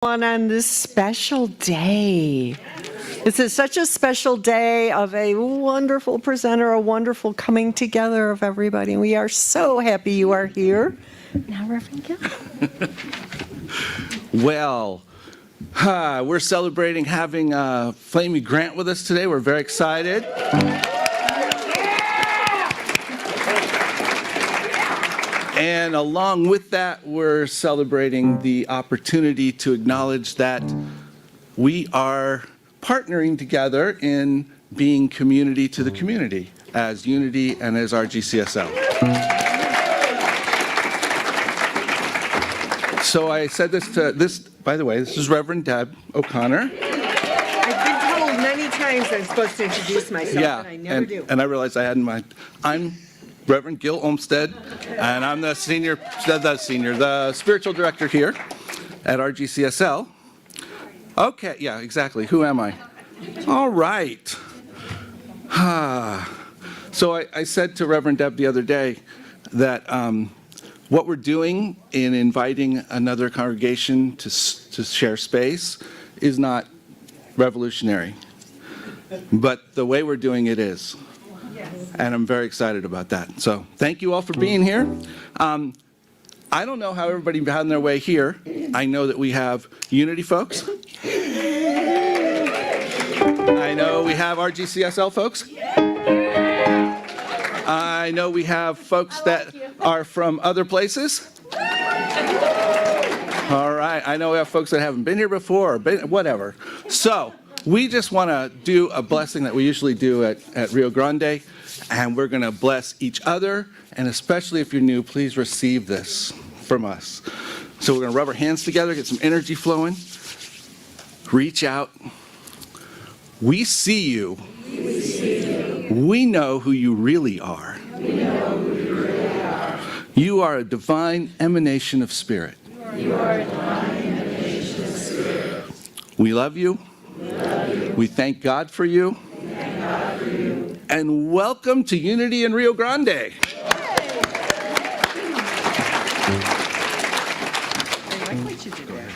On this special day. This is such a special day of a wonderful presenter, a wonderful coming together of everybody. We are so happy you are here. Now, Reverend Gill. Well, we're celebrating having Flamy Grant with us today. We're very excited. And along with that, we're celebrating the opportunity to acknowledge that we are partnering together in being community to the community as Unity and as RGCSL. So I said this, by the way, this is Reverend Deb O'Connor. I've been told many times I'm supposed to introduce myself, and I never do. And I realized I hadn't mind. I'm Reverend Gil Olmsted, and I'm the spiritual director here at RGCSL. Okay, yeah, exactly. Who am I? All right. So I said to Reverend Deb the other day that what we're doing in inviting another congregation to share space is not revolutionary, but the way we're doing it is. And I'm very excited about that. So thank you all for being here. I don't know how everybody found their way here. I know that we have Unity folks. I know we have RGCSL folks. I know we have folks that are from other places. All right. I know we have folks that haven't been here before, or whatever. So we just want to do a blessing that we usually do at Rio Grande. And we're going to bless each other, and especially if you're new, please receive this from us. So we're going to rub our hands together, get some energy flowing, reach out. We see you. We know who you really are. You are a divine emanation of spirit. We love you. We thank God for you. And welcome to Unity in Rio Grande. I like what you did there.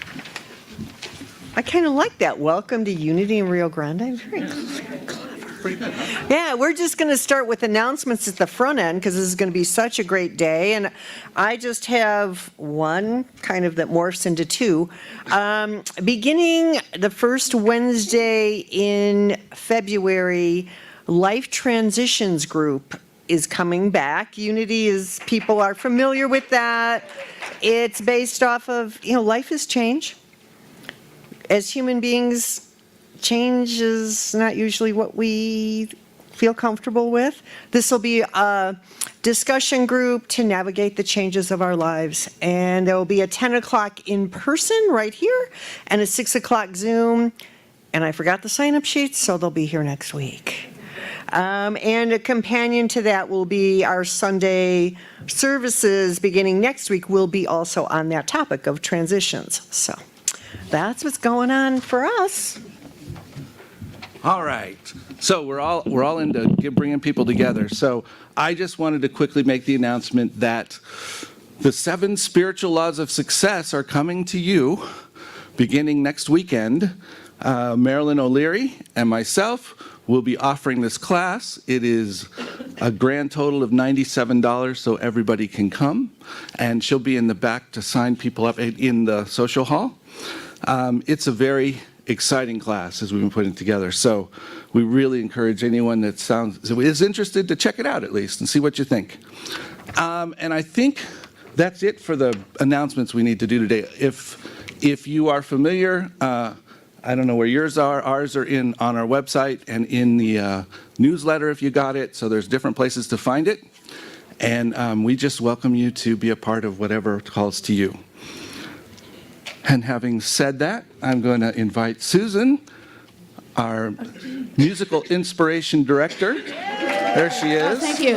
I kind of like that. Welcome to Unity in Rio Grande. Very clever. Pretty good, huh? Yeah, we're just going to start with announcements at the front end because this is going to be such a great day. And I just have one kind of that morphs into two. Beginning the first Wednesday in February, Life Transitions Group is coming back. Unity is, people are familiar with that. It's based off of, life is change. As human beings, change is not usually what we feel comfortable with. This will be a discussion group to navigate the changes of our lives. And there will be a 10 o'clock in person right here and a 6 o'clock Zoom. And I forgot the sign-up sheets, so they'll be here next week. And a companion to that will be our Sunday services beginning next week will be also on that topic of transitions. So that's what's going on for us. All right. So we're all into bringing people together. So I just wanted to quickly make the announcement that the 7 spiritual laws of success are coming to you beginning next weekend. Marilyn O'Leary and myself will be offering this class. It is a grand total of $97, so everybody can come. And she'll be in the back to sign people up in the social hall. It's a very exciting class as we've been putting it together. So we really encourage anyone that is interested to check it out at least and see what you think. And I think that's it for the announcements we need to do today. If you are familiar, I don't know where yours are. Ours are on our website and in the newsletter if you got it. So there's different places to find it. And we just welcome you to be a part of whatever calls to you. And having said that, I'm going to invite Susan, our musical inspiration director. There she is. Oh, thank you.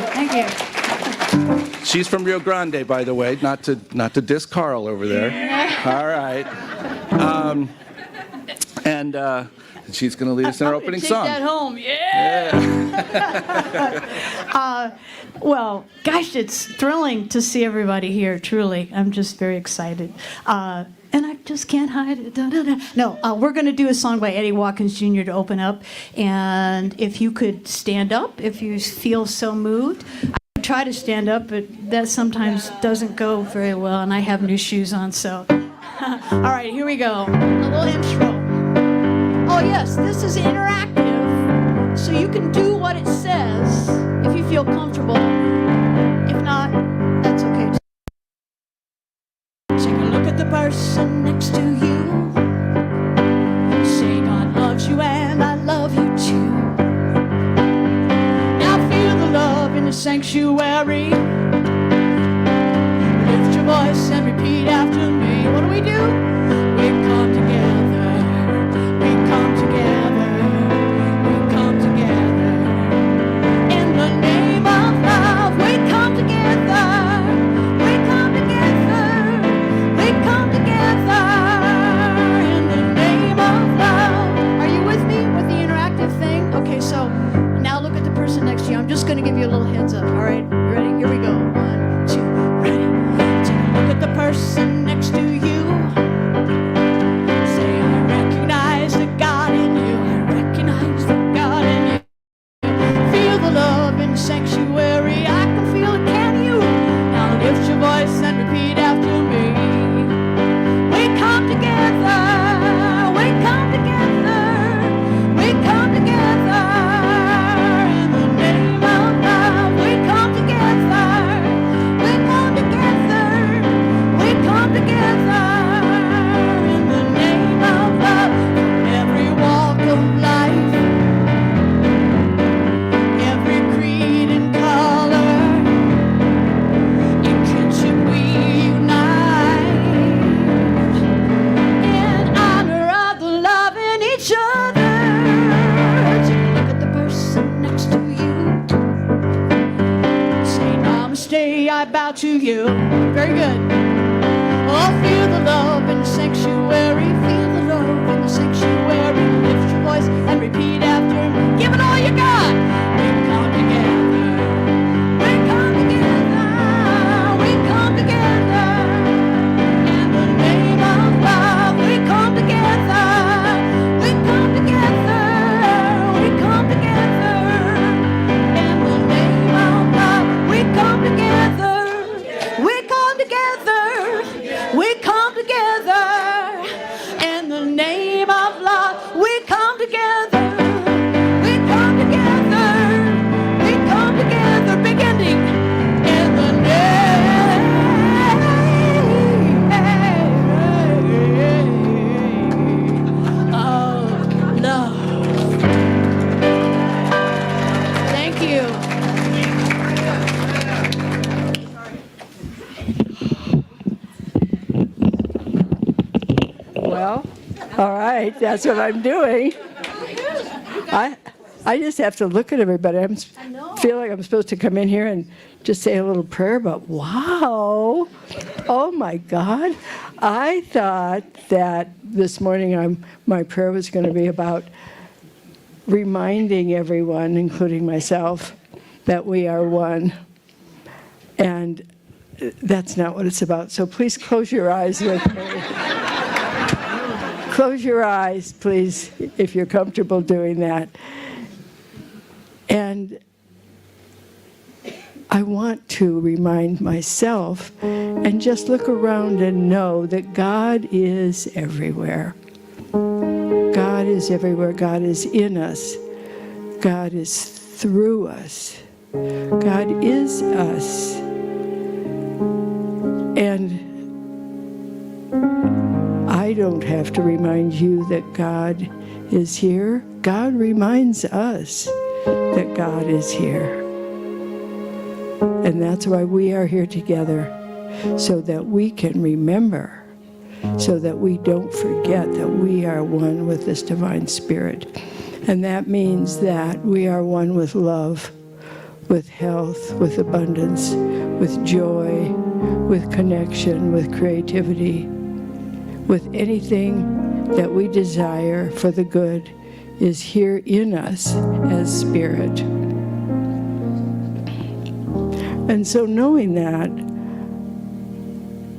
She's from Rio Grande, by the way, not to diss Carl over there. All right. And she's going to lead us in our opening song. Take that home, yeah. Well, gosh, it's thrilling to see everybody here, truly. I'm just very excited. And and I just can't hide it. Da, da, da. No, we're going to do a song by Eddie Watkins Jr. to open up. And if you could stand up, if you feel so moved. I try to stand up, but that sometimes doesn't go very well, and I have new shoes on, so. All right, here we go. A little intro. Oh, yes, this is interactive, so you can do what it says if you feel comfortable. If not, that's okay. Take a look at the person next to you. Say God loves you and I love you too. Now feel the love in the sanctuary. Lift your voice and repeat after me. What do? We come together. We come together. We come together. In the name of love, we come together. We come together. We come together. In the name of love. Are you with me with the interactive thing? Okay, so now look at the person next to you. I'm just going to give you a little heads up. All right, ready? Here we go. 1, 2, ready. Take a look at the person next to you. Say, I recognize the God in you. I recognize the God in you. Feel the love in the sanctuary. I can feel it, can you? Now lift your voice and repeat after me. We come together. We come together. We come together. In the name of love, we come together. We come together. We come together. In the name of love, from every walk of life, every creed and color, in kinship we unite, in honor of the love in each other. Take a look at the person next to you. Say namaste, I bow to you. Very good. Oh, feel the love in the sanctuary. Feel the love in the sanctuary. Lift your voice and repeat after me. Give it all you got. We come together. We come together. We come together. In the name of love, we come together. We come together. We come together. In the name of love, we come together. We come together. We come together. In the name of love, we come together. We come together. We come together. Big ending. In the name of love. Thank you. Well, all right, that's what I'm doing. I just have to look at everybody. Feel like I'm supposed to come in here and just say a little prayer, but wow, oh my God. I thought that this morning my prayer was going to be about reminding everyone, including myself, that we are one. And that's not what it's about. So please close your eyes with me. Close your eyes, please, if you're comfortable doing that. And I want to remind myself and just look around and know that God is everywhere. God is everywhere. God is in us. God is through us. God is us. And I don't have to remind you that God is here. God reminds us that God is here. And that's why we are here together, so that we can remember, so that we don't forget that we are one with this divine spirit. And that means that we are one with love, with health, with abundance, with joy, with connection, with creativity, with anything that we desire for the good is here in us as spirit. And so knowing that,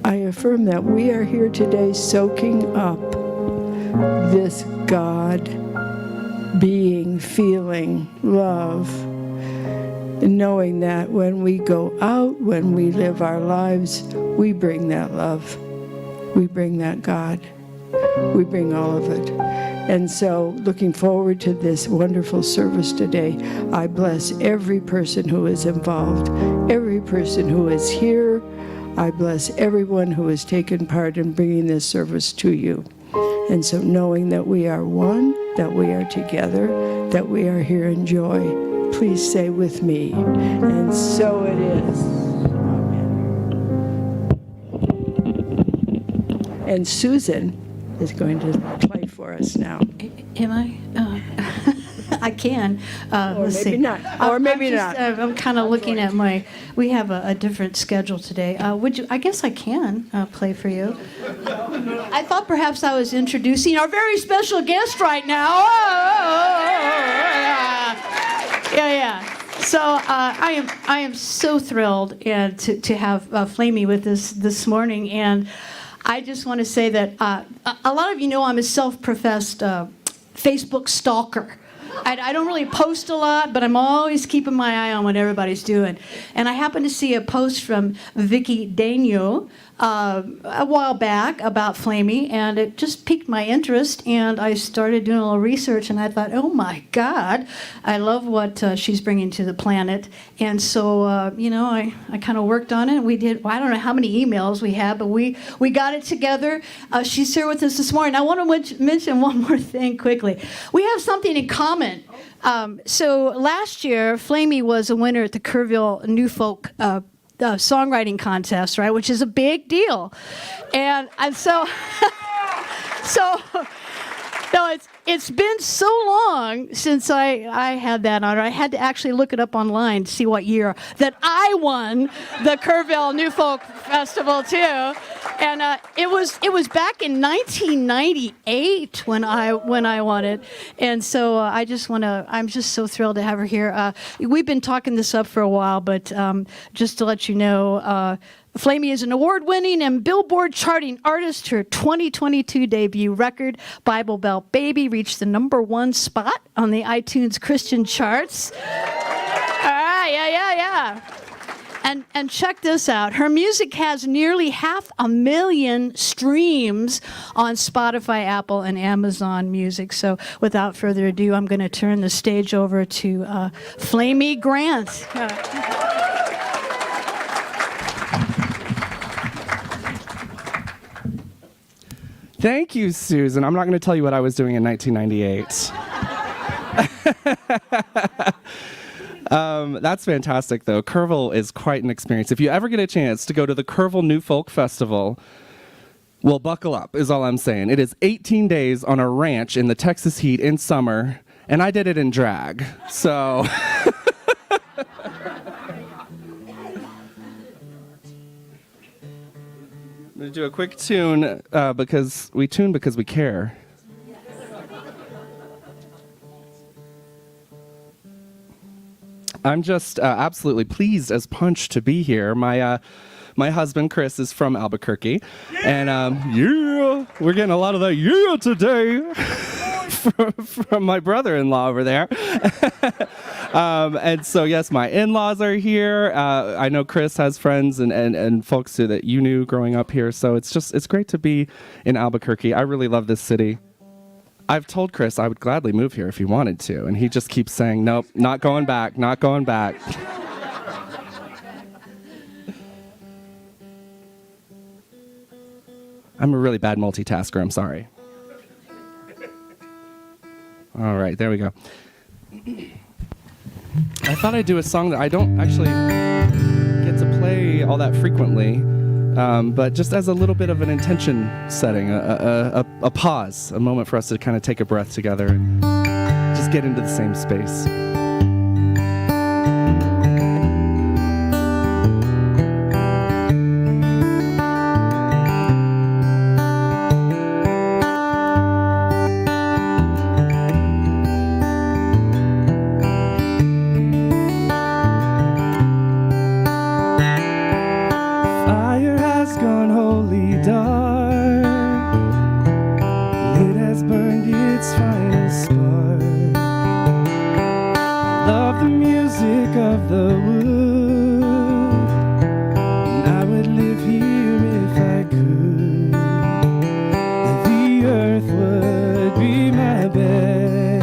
I affirm that we are here today soaking up this God being, feeling, love, knowing that when we go out, when we live our lives, we bring that love. We bring that God. We bring all of it. And so, looking forward to this wonderful service today, I bless every person who is involved, every person who is here. I bless everyone who has taken part in bringing this service to you. And so, knowing that we are one, that we are together, that we are here in joy, please say with me, and so it is. Amen. And Susan is going to play for us now. Am I? I can. Or Let's maybe see. not. Or maybe not. I'm kind of looking at we have a different schedule today. I guess I can play for you. I thought perhaps I was introducing our very special guest right now. Yeah. So I am so thrilled and to have Flamy with us this morning, and I just want to say that a lot of you know I'm a self-professed Facebook stalker. I don't really post a lot, but I'm always keeping my eye on what everybody's doing. And I happened to see a post from Vicky Daniel a while back about Flamy, and it just piqued my interest, and I started doing a little research, and I thought, oh my God, I love what she's bringing to the planet. And so, I kind of worked on it. We did, I don't know how many emails we had, but we got it together. She's here with us this morning. I want to mention one more thing quickly. We have something in common. So last year, Flamy was a winner at the Kerrville New Folk songwriting contest, right, which is a big deal, and so no, it's been so long since I had that honor. I had to actually look it up online to see what year that I won the Kerrville New Folk Festival too, and it was back in 1998 when I won it, and so I'm just so thrilled to have her here. We've been talking this up for a while, but just to let you know. Flamy is an award-winning and Billboard charting artist. Her 2022 debut record, Bible Belt Baby, reached the #1 spot on the iTunes Christian charts. Yeah. And check this out. Her music has nearly 500,000 streams on Spotify, Apple, and Amazon Music. So without further ado, I'm going to turn the stage over to Flamy Grant. Thank you, Susan. I'm not going to tell you what I was doing in 1998. That's fantastic, though. Kerrville is quite an experience. If you ever get a chance to go to the Kerrville New Folk Festival, well, buckle up, is all I'm saying. It is 18 days on a ranch in the Texas heat in summer, and I did it in drag. So... I'm going to do a quick tune because we care. I'm just absolutely pleased as punch to be here. My husband Chris is from Albuquerque, and we're getting a lot of that today from my brother-in-law over there. And so, yes, my in-laws are here. I know Chris has friends and folks that you knew growing up here. So it's great to be in Albuquerque. I really love this city. I've told Chris I would gladly move here if he wanted to. And he just keeps saying, nope, not going back, not going back. I'm a really bad multitasker. I'm sorry. All right, there we go. I thought I'd do a song that I don't actually get to play all that frequently, but just as a little bit of an intention setting, a pause, a moment for us to kind of take a breath together and just get into the same space. Fire has gone whole spark. Love the music of the wood, and I would live here if I could. The earth would be my bed,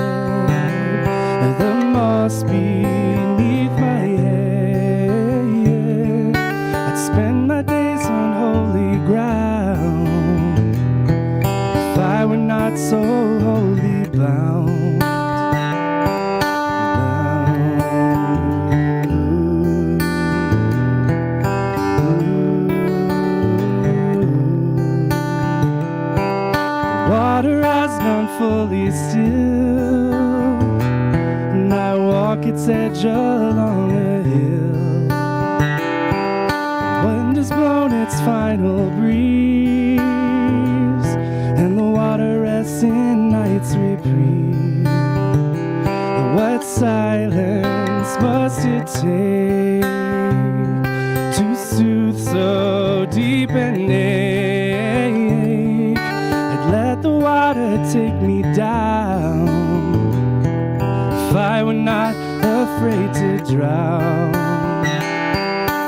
the moss beneath my head. I'd spend my days on holy ground if I were not so wholly bound. Water has gone fully still, and I walk its edge along a hill. The wind has blown its final breeze, and the water rests in night's reprieve. What silence must it take to soothe so deep an ache? I'd let the water take me down if I were not afraid to drown.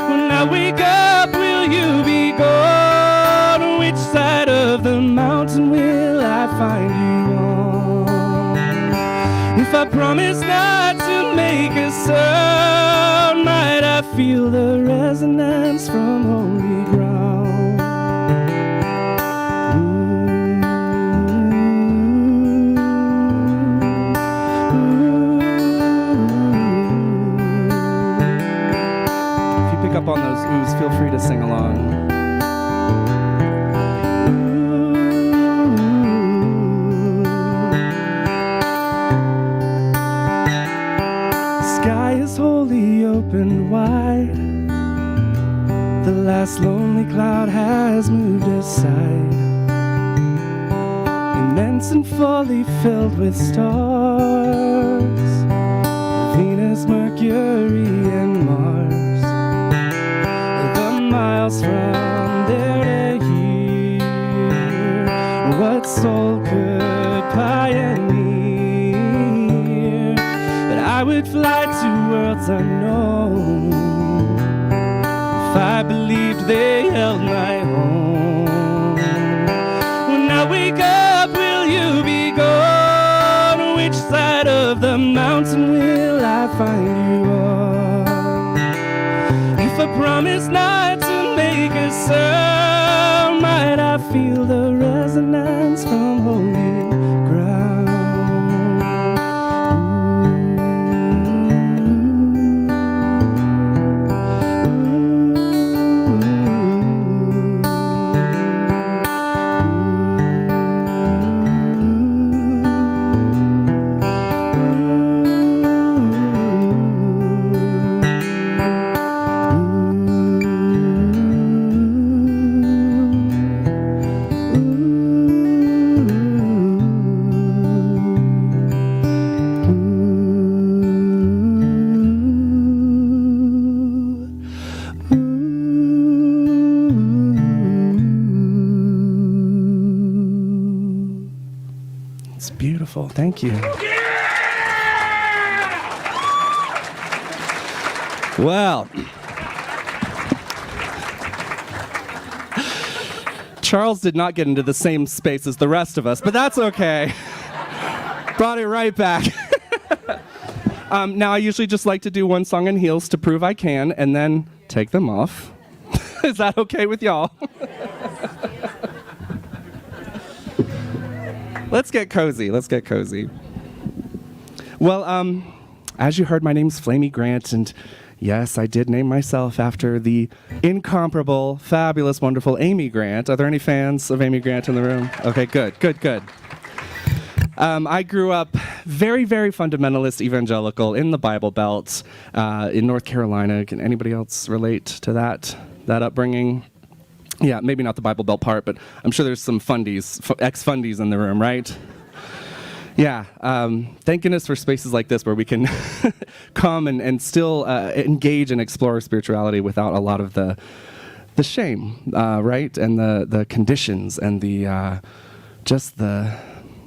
When I wake up, will you be gone? Which side of the mountain will I find you on? If I promise not to make a sound, might I feel the resonance from holy ground? If you pick up on those oohs, feel free to sing along. Sky is wholly open wide. The last lonely cloud has moved aside. Immense and fully filled with stars, Venus, Mercury, and Mars. The miles from there to here, what soul could pioneer? But I would fly to worlds unknown if I believed they held my home. When I wake up, will you be gone? Which side of the mountain will I find you on? If I promise not to make a sound, might I feel the resonance from holy ground? It's beautiful. Thank you. Well, Charles did not get into the same space as the rest of us, but that's okay. Brought it right back. Now, I usually just like to do one song in heels to prove I can, and then take them off. Is that okay with y'all? Let's get cozy. Let's get cozy. Well, as you heard, my name's Flamy Grant, and yes, I did name myself after the incomparable, fabulous, wonderful Amy Grant. Are there any fans of Amy Grant in the room? Okay, good, good, good. I grew up very, very fundamentalist evangelical in the Bible Belt in North Carolina. Can anybody else relate to that upbringing? Yeah, maybe not the Bible Belt part, but I'm sure there's some fundies, ex-fundies in the room, right? Yeah, thank goodness for spaces like this where we can come and still engage and explore spirituality without a lot of the shame, right? And the conditions and the just the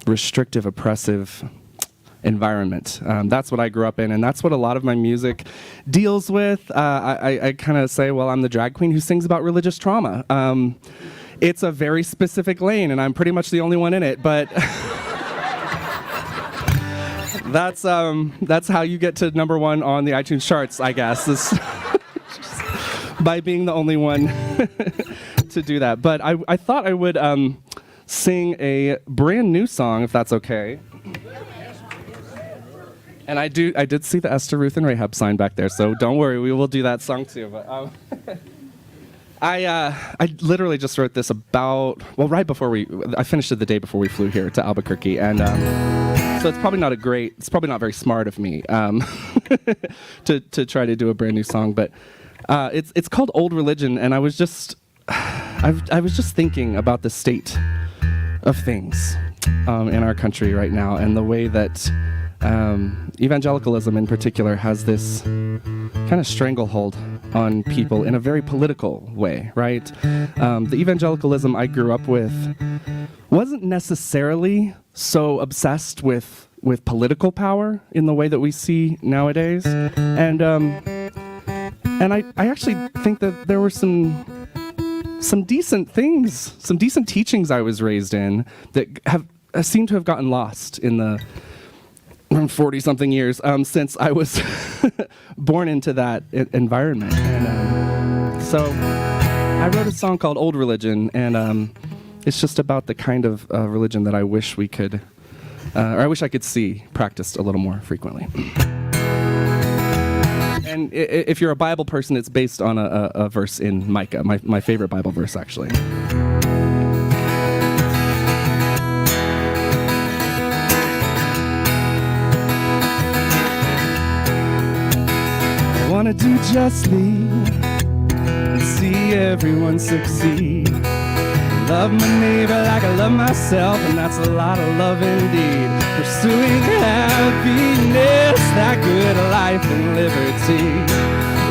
restrictive, oppressive environment. That's what I grew up in, and that's what a lot of my music deals with. I kind of say, well, I'm the drag queen who sings about religious trauma. It's a very specific lane, and I'm pretty much the only one in it, but that's how you get to number one on the iTunes charts, I guess, is by being the only one to do that. But I thought I would sing a brand new song, if that's okay. And I did see the Esther, Ruth, and Rahab sign back there, so don't worry, we will do that song too. But I literally just wrote this right before I finished it the day before we flew here to Albuquerque, and so it's probably not very smart of me to try to do a brand new song, but it's called Old Religion, and I was just thinking about the state of things in our country right now, and the way that evangelicalism in particular has this kind of stranglehold on people in a very political way, right? The evangelicalism I grew up with wasn't necessarily so obsessed with political power in the way that we see nowadays, and I actually think that there were some decent things, some decent teachings I was raised in that seem to have gotten lost in the 40-something years since I was born into that environment. And so I wrote a song called Old Religion, and it's just about the kind of religion that I wish we could, or I wish I could see practiced a little more frequently. And if you're a Bible person, it's based on a verse in Micah, my favorite Bible verse, actually. I want to do justly and see everyone succeed. Love my neighbor like I love myself, and that's a lot of love indeed. Pursuing happiness, that good life and liberty.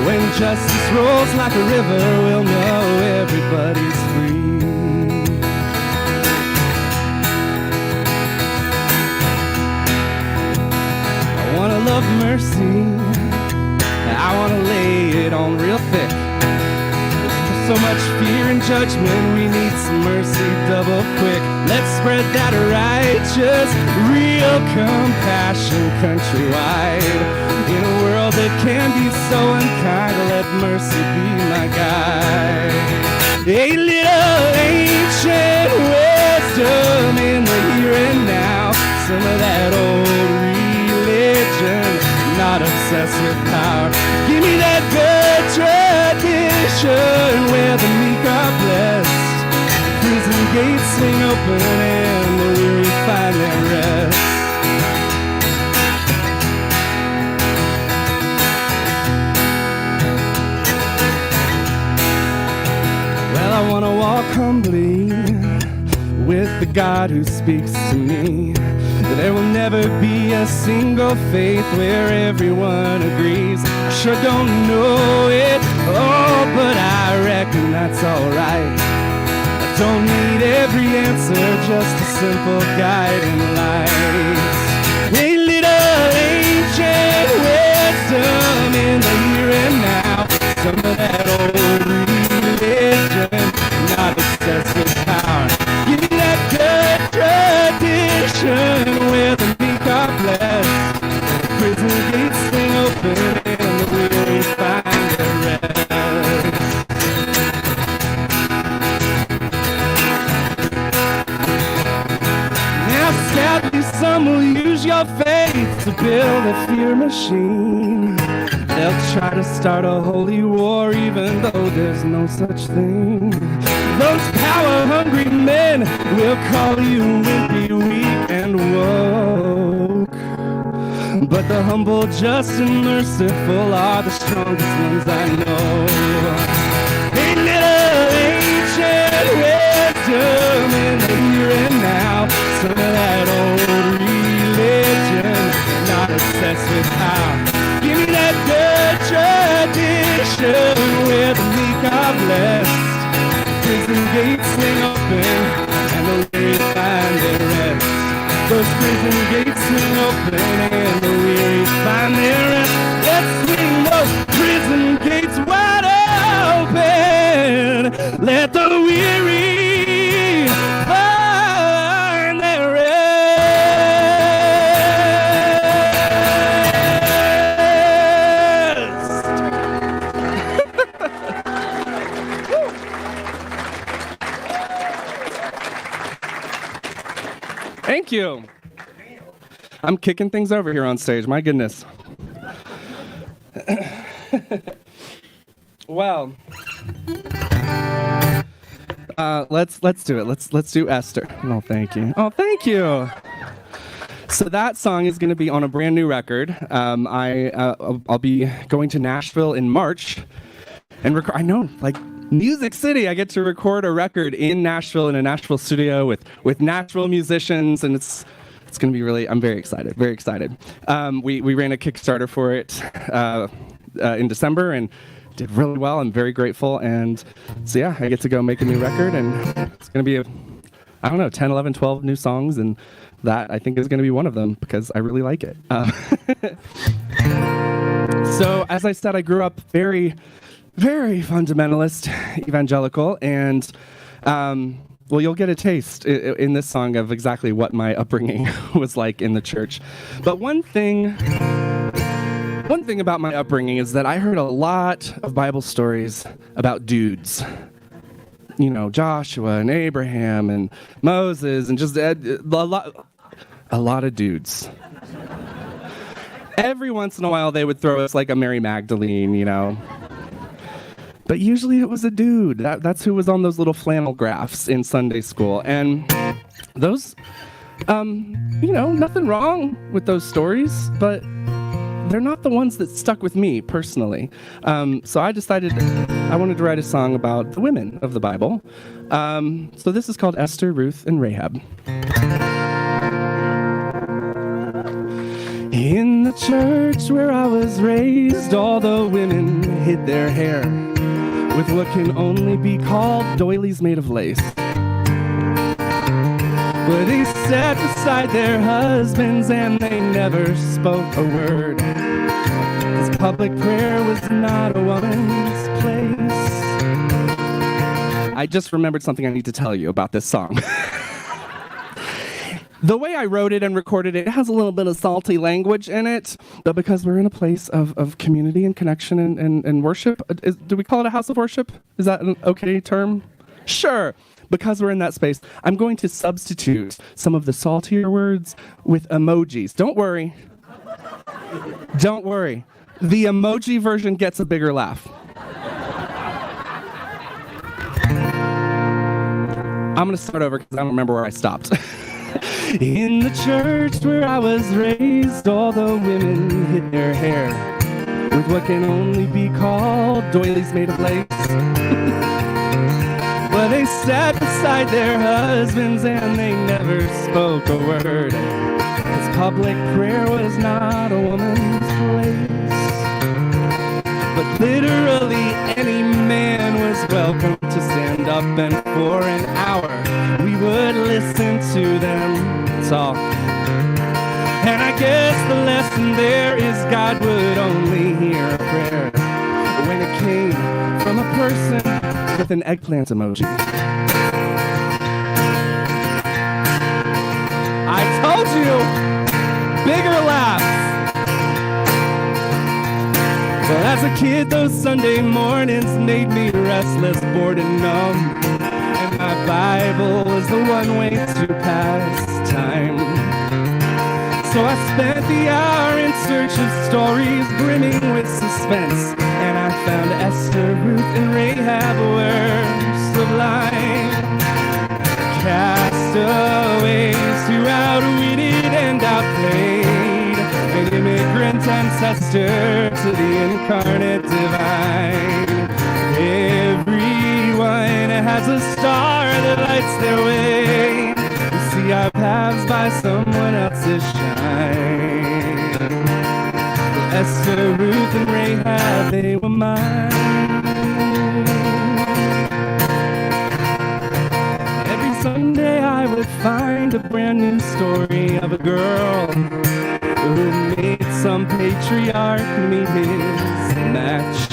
When justice rolls like a river, we'll know everybody's free. I want to love mercy, I want to lay it on real thick. So much fear and judgment, we need some mercy double quick. Let's spread that righteous, real compassion countrywide. In a world that can be so unkind, let mercy be my guide. A little ancient wisdom in the here and now. Some of that old religion, not obsessed with power. Give me that good tradition where the meek are blessed. Prison gates swing open and the weary find their rest. Well, I want to walk humbly with the God who speaks to me. There will never be a single faith where everyone agrees. I sure don't know it, oh, but I reckon that's alright. I don't need every answer, just a simple guiding light. A little ancient wisdom in the here and now. Some of that old religion, not obsessed with power. Give me that good tradition where the meek are blessed. Prison gates swing open and the weary find their rest. Now sadly some will use your faith to build a fear machine. They'll try to start a holy war even though there's no such thing. Those power-hungry men will call you wimpy, weak, and woke. But the humble, just, and merciful are the strongest ones I know. A little ancient wisdom in the here and now. Some of that old religion, not obsessed with power. Give me that good tradition where the meek are blessed. Prison gates swing open and the weary find their rest. Those prison gates swing open and the weary find their rest. Let's swing those prison gates wide open. Let the weary find their rest. Thank you. I'm kicking things over here on stage. My goodness. Well, let's do it. Let's do Esther. Oh, thank you. Oh, thank you. So that song is going to be on a brand new record. I'll be going to Nashville in March and record. I know, like Music City. I get to record a record in Nashville in a Nashville studio with Nashville musicians, and it's going to be really. I'm very excited. Very excited. We ran a Kickstarter for it in December and did really well. I'm very grateful, and so yeah, I get to go make a new record, and it's going to be 10, 11, 12 new songs, and that I think is going to be one of them because I really like it. So as I said, I grew up very, very fundamentalist, evangelical, and well, you'll get a taste in this song of exactly what my upbringing was like in the church. But one thing about my upbringing is that I heard a lot of Bible stories about dudes. You know, Joshua and Abraham and Moses and just a lot of dudes. Every once in a while they would throw us like a Mary Magdalene, you know. But usually it was a dude. That's who was on those little flannel graphs in Sunday school. And those, nothing wrong with those stories, but they're not the ones that stuck with me personally. So I decided I wanted to write a song about the women of the Bible. So this is called Esther, Ruth, and Rahab. In the church where I was raised, all the women hid their hair with what can only be called doilies made of lace. But they sat beside their husbands and they never spoke a word, 'cause public prayer was not a woman's place. I just remembered something I need to tell you about this song. The way I wrote it and recorded it, it has a little bit of salty language in it, but because we're in a place of community and connection and worship, do we call it a house of worship? Is that an okay term? Sure. Because we're in that space, I'm going to substitute some of the saltier words with emojis. Don't worry. Don't worry. The emoji version gets a bigger laugh. I'm going to start over because I don't remember where I stopped. In the church where I was raised, all the women hid their hair with what can only be called doilies made of lace. But they sat beside their husbands and they never spoke a word, 'cause public prayer was not a woman's place. But literally any man was welcome to stand up, and for an hour we would listen to them talk. And I guess the lesson there is God would only hear a prayer when it came from a person with an eggplant emoji. I told you! Bigger laughs! Well, as a kid, those Sunday mornings made me restless, bored, and numb. And my Bible was the one way to pass time. So I spent the hour in search of stories brimming with suspense, and I found Esther, Ruth, and Rahab were sublime. Castaways who outwitted and outplayed an immigrant ancestor to the incarnate divine. Everyone has a star that lights their way. We see our paths by someone else's shine. Well, Esther, Ruth, and Rahab, they were mine. Every Sunday I would would find a brand new story of a girl who made some patriarch meet his match.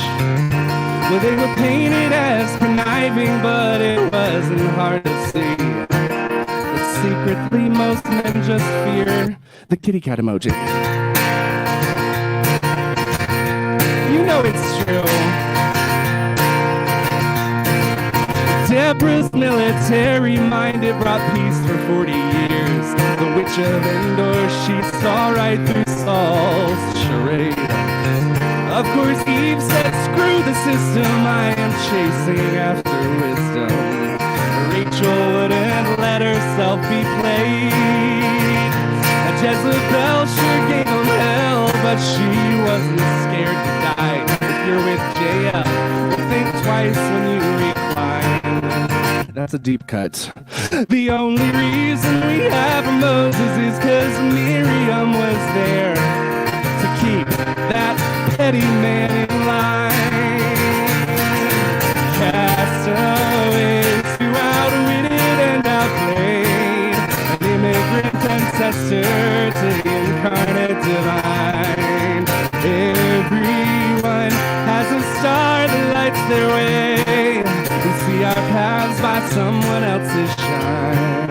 Well, they were painted as conniving, but it wasn't hard to see that secretly most men just fear the kitty cat emoji. You know it's true. Deborah's military mind, it brought peace for 40 years. The witch of Endor, she saw right through Saul's charade. Of course, Eve said, screw the system, I am chasing after wisdom. Rachel wouldn't let herself be played. Jezebel sure gave them hell, but she wasn't scared to die. If you're with JL, think twice when you recline. That's a deep cut. The only reason we have Moses is 'cause Miriam was there to keep that petty man in line. Castaways who outwitted and outplayed an immigrant ancestor to the incarnate divine. Everyone has a star that lights their way. We see our paths by someone else's shine.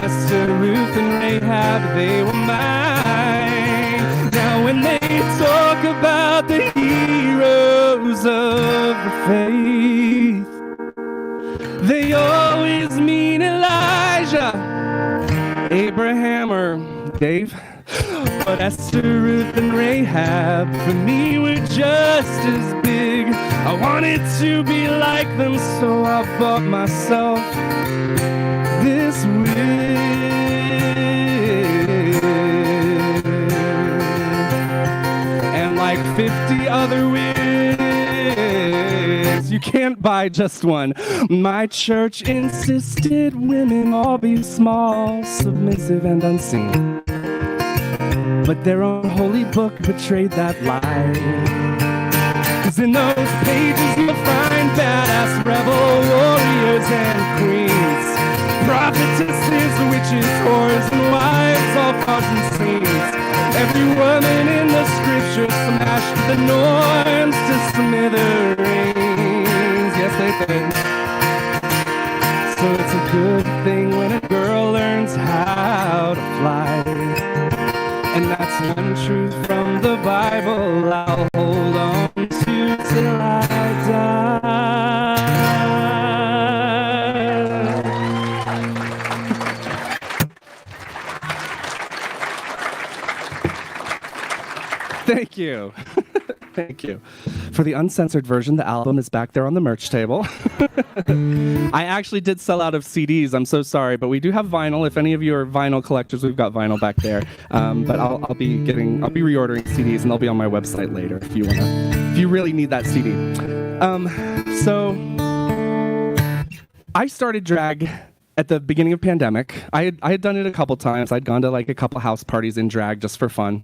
Esther, Ruth, and Rahab, they were mine. Now when they talk about the heroes of the faith, they always mean Elijah, Abraham, or Dave. But Esther, Ruth, and Rahab for me were just as big. I wanted to be like them, so I bought myself this wig. And like 50 other wigs, you can't buy just one. My church insisted women all be small, submissive, and unseen. But their own holy book betrayed that lie. 'Cause in those pages you'll find badass rebel warriors and queens, prophetesses, witches, whores, and wives, all causing scenes. Every woman in the scripture smashed the norms to smithereens. Yes, they did. So it's a good thing when a girl learns how to fly. And that's one truth from the Bible I'll hold on to till I die. Thank you. Thank you. For the uncensored version, the album is back there on the merch table. I actually did sell out of CDs. I'm so sorry, but we do have vinyl. If any of you are vinyl collectors, we've got vinyl back there. But I'll be reordering CDs, and they'll be on my website later if you really need that CD. So I started drag at the beginning of pandemic. I had done it a couple times. I'd gone to like a couple house parties in drag just for fun,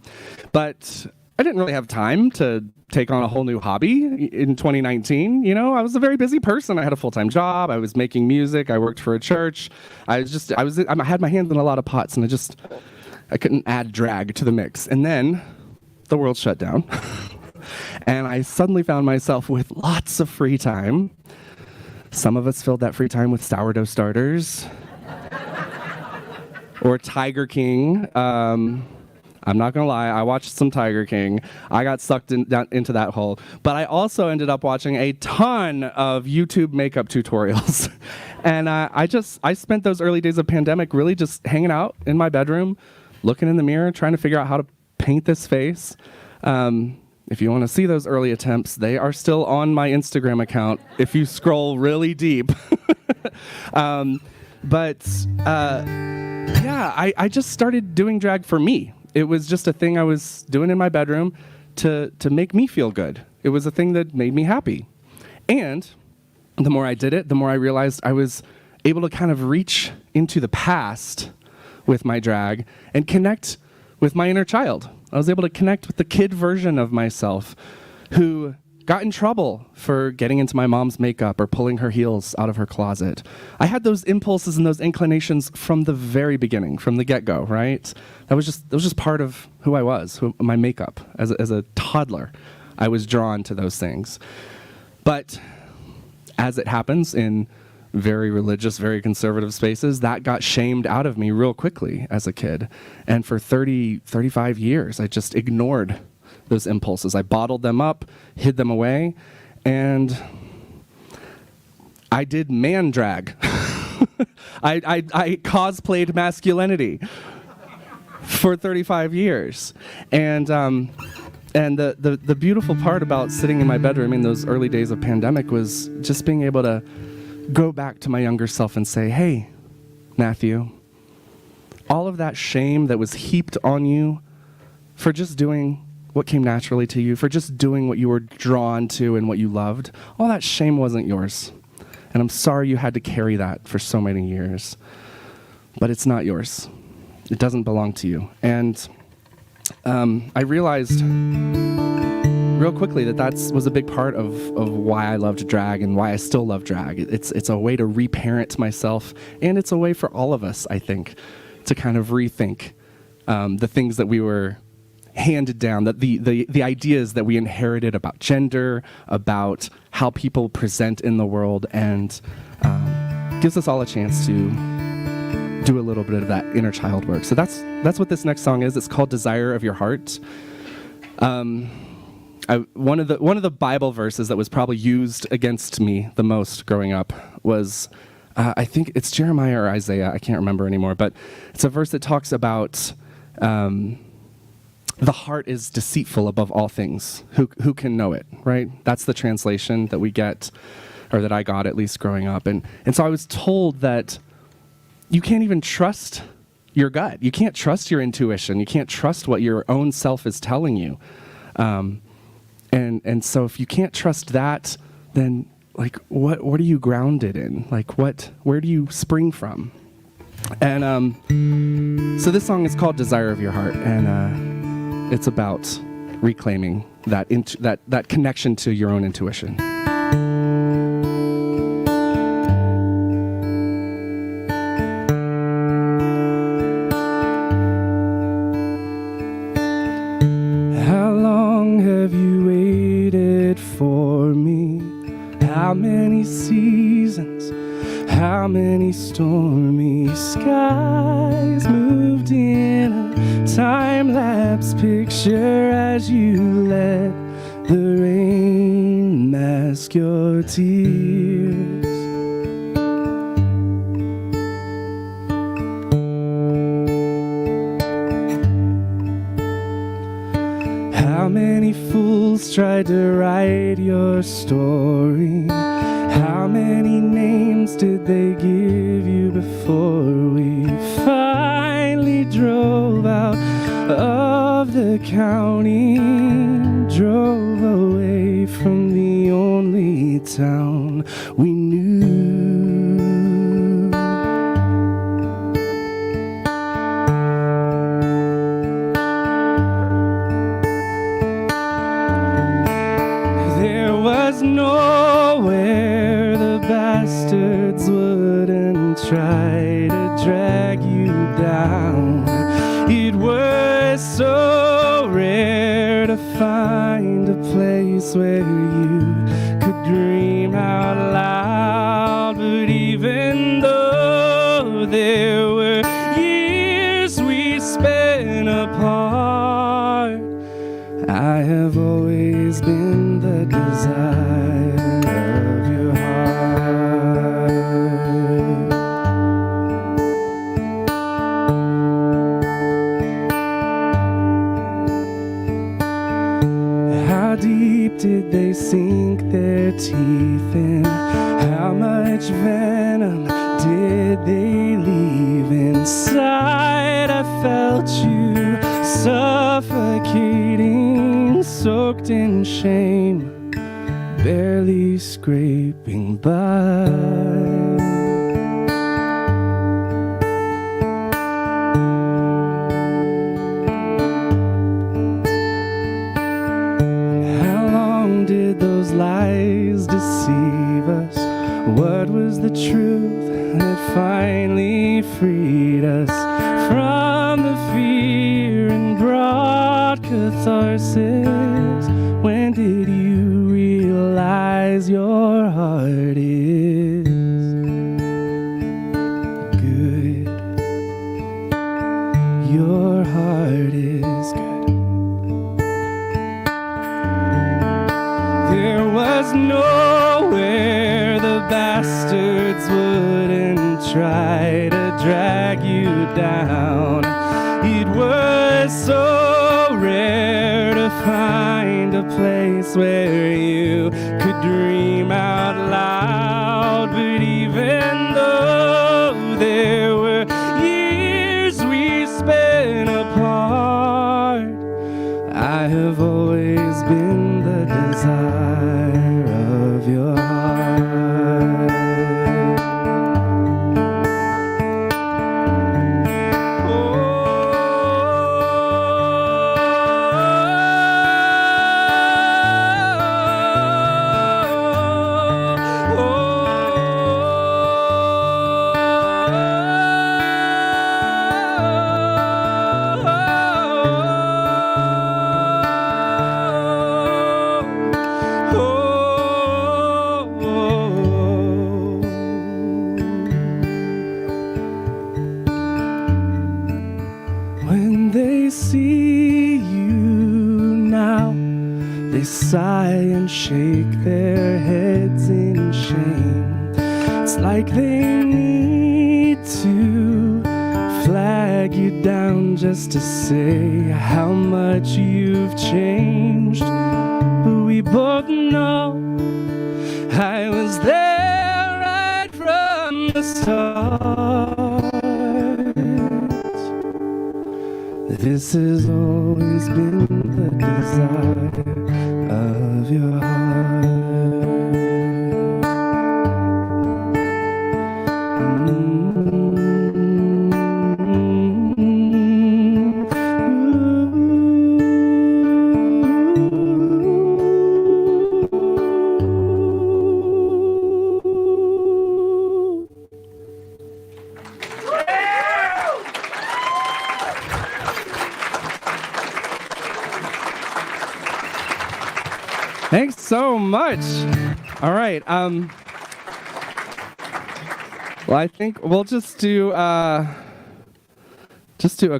but I didn't really have time to take on a whole new hobby in 2019. You know, I was a very busy person. I had a full-time job. I was making music. I worked for a church. I had my hands in a lot of pots, and I couldn't add drag to the mix. And then the world shut down, and I suddenly found myself with lots of free time. Some of us filled that free time with sourdough starters or Tiger King. I'm not gonna lie, I watched some Tiger King. I got sucked into that hole. But I also ended up watching a ton of YouTube makeup tutorials. And I spent those early days of pandemic really just hanging out in my bedroom, looking in the mirror, trying to figure out how to paint this face. If you want to see those early attempts, they are still on my Instagram account if you scroll really deep. I just started doing drag for me. It was just a thing I was doing in my bedroom to make me feel good. It was a thing that made me happy. And the more I did it, the more I realized I was able to kind of reach into the past with my drag and connect with my inner child. I was able to connect with the kid version of myself who got in trouble for getting into my mom's makeup or pulling her heels out of her closet. I had those impulses and those inclinations from the very beginning, from the get-go, right? That was just part of who I was, my makeup. As a toddler, I was drawn to those things. But as it happens in very religious, very conservative spaces, that got shamed out of me real quickly as a kid. And for 35 years, I just ignored those impulses. I bottled them up, hid them away, and I did man drag. I cosplayed masculinity for 35 years. And the beautiful part about sitting in my bedroom in those early days of pandemic was just being able to go back to my younger self and say, hey, Matthew, all of that shame that was heaped on you for just doing what came naturally to you, for just doing what you were drawn to and what you loved, all that shame wasn't yours. And I'm sorry you had to carry that for so many years. But it's not yours. It doesn't belong to you. And I realized real quickly that was a big part of why I loved drag and why I still love drag. It's a way to reparent myself, and it's a way for all of us, I think, to kind of rethink the things that we were handed down, that the ideas that we inherited about gender, about how people present in the world, and gives us all a chance to do a little bit of that inner child work. So that's what this next song is. It's called Desire of Your Heart. One of the Bible verses that was probably used against me the most growing up was, I think it's Jeremiah or Isaiah, I can't remember anymore, but it's a verse that talks about the heart is deceitful above all things. Who can know it, right? That's the translation that we get, or that I got at least growing up. And so I was told that you can't even trust your gut. You can't trust your intuition. You can't trust what your own self is telling you. And so if you can't trust that, then like what are you grounded in? Like where do you spring from? And so this song is called Desire of Your Heart, and it's about reclaiming that connection to your own intuition. How long have you waited for me? How many seasons? How many stormy skies moved in a time-lapse picture as you let the rain mask your tears? How many fools tried to write your story? How many names did they give you before we finally drove out of the county, drove away from the only town we knew? There was nowhere the bastards wouldn't try to drag you down. It was so rare to find a place where you could dream out loud. But even though there were years we spent apart, I have always been the desire of your heart. How deep did they sink their teeth in? How much venom did they leave inside? I felt you suffocating, soaked in shame, barely scraping by. How long did those resources. When did you realize your heart is good? Your heart is good. There was nowhere the bastards wouldn't try to drag you down. It was so rare to find a place where you could dream out loud. But even though there were years we spent apart, I have always been the desire of your heart. When they see you now, they sigh and shake their heads in shame. It's like they need to flag you down just to say how much you've changed. But we both know I was there right from the start. This has always been the desire of your heart. Thanks so much. All right. Well, I think we'll just do a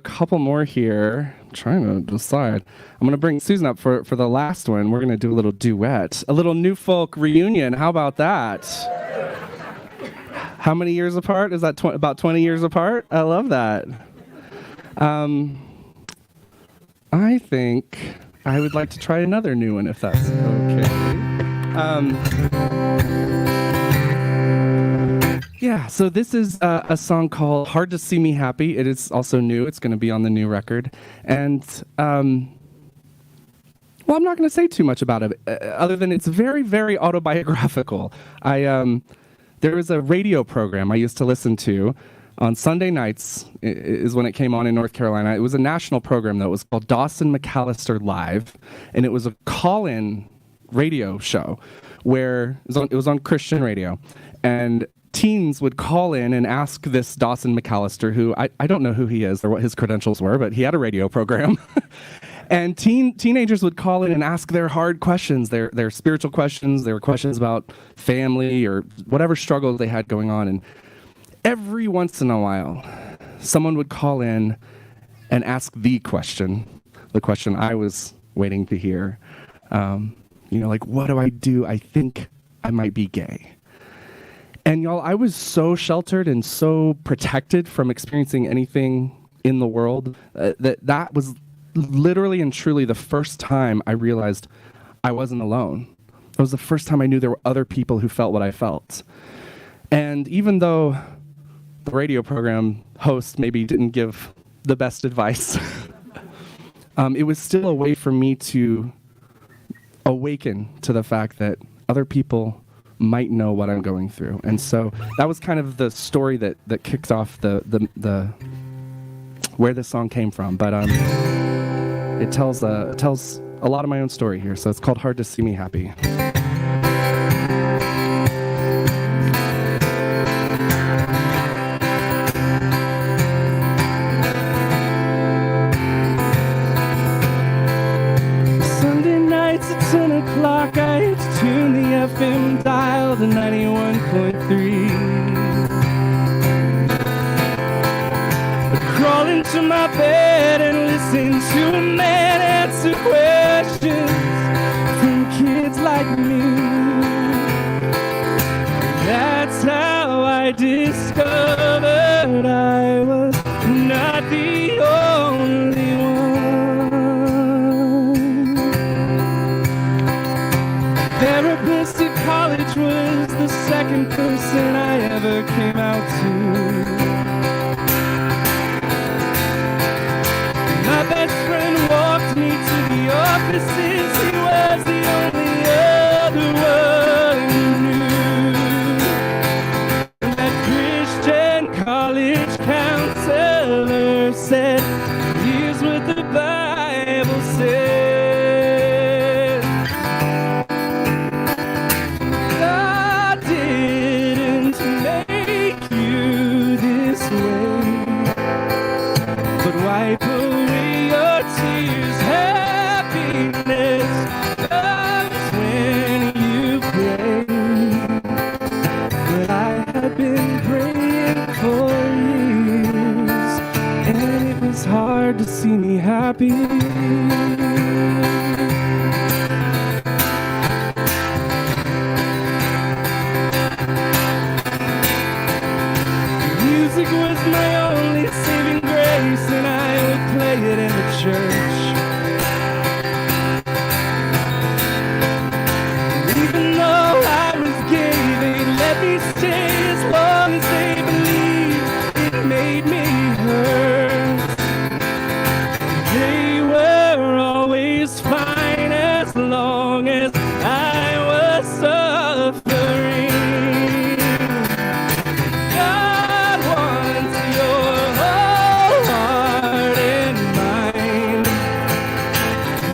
couple more here. I'm trying to decide. I'm going to bring Susan up for the last one. We're going to do a little duet, a little new folk reunion. How about that? How many years apart? Is that about 20 years apart? I love that. I think I would like to try another new one, if that's okay. Yeah, so this is a song called Hard to See Me Happy. It is also new. It's going to be on the new record. And, well, I'm not going to say too much about it, other than it's very, very autobiographical. There was a radio program I used to listen to on Sunday nights, is when it came on in North Carolina. It was a national program, though. It was called Dawson McAllister Live, and it was a call-in radio show where it was on Christian radio, and teens would call in and ask this Dawson McAllister, who I don't know who he is or what his credentials were, but he had a radio program. And teenagers would call in and ask their hard questions, their spiritual questions, their questions about family or whatever struggles they had going on. And every once in a while, someone would call in and ask the question I was waiting to hear. Like, what do I do? I think I might be gay. And y'all, I was so sheltered and so protected from experiencing anything in the world that was literally and truly the first time I realized I wasn't alone. It was the first time I knew there were other people who felt what I felt. And even though the radio program host maybe didn't give the best advice, it was still a way for me to awaken to the fact that other people might know what I'm going through. And so that was kind of the story that kicked off the where this song came from. But it tells a lot of my own story here. So it's called Hard to See Me Happy. into my bed and listen to a man answer questions from kids like me. That's how I discovered I was not the only one. Therapist at college was the second person I ever came out to. My best friend walked me to the offices. He was the only other one who knew. That Christian college counselor said, here's what the Bible says. God didn't make you this way, but wipe away your tears. Happiness comes when you pray. But I had been praying for years, and it was hard to see me happy. Music was my only saving grace, and I would play it in the church. Even though I was gay, they let me stay as long as they believed it made me hurt. They were always fine as long as I was suffering. God wants your whole heart and mind,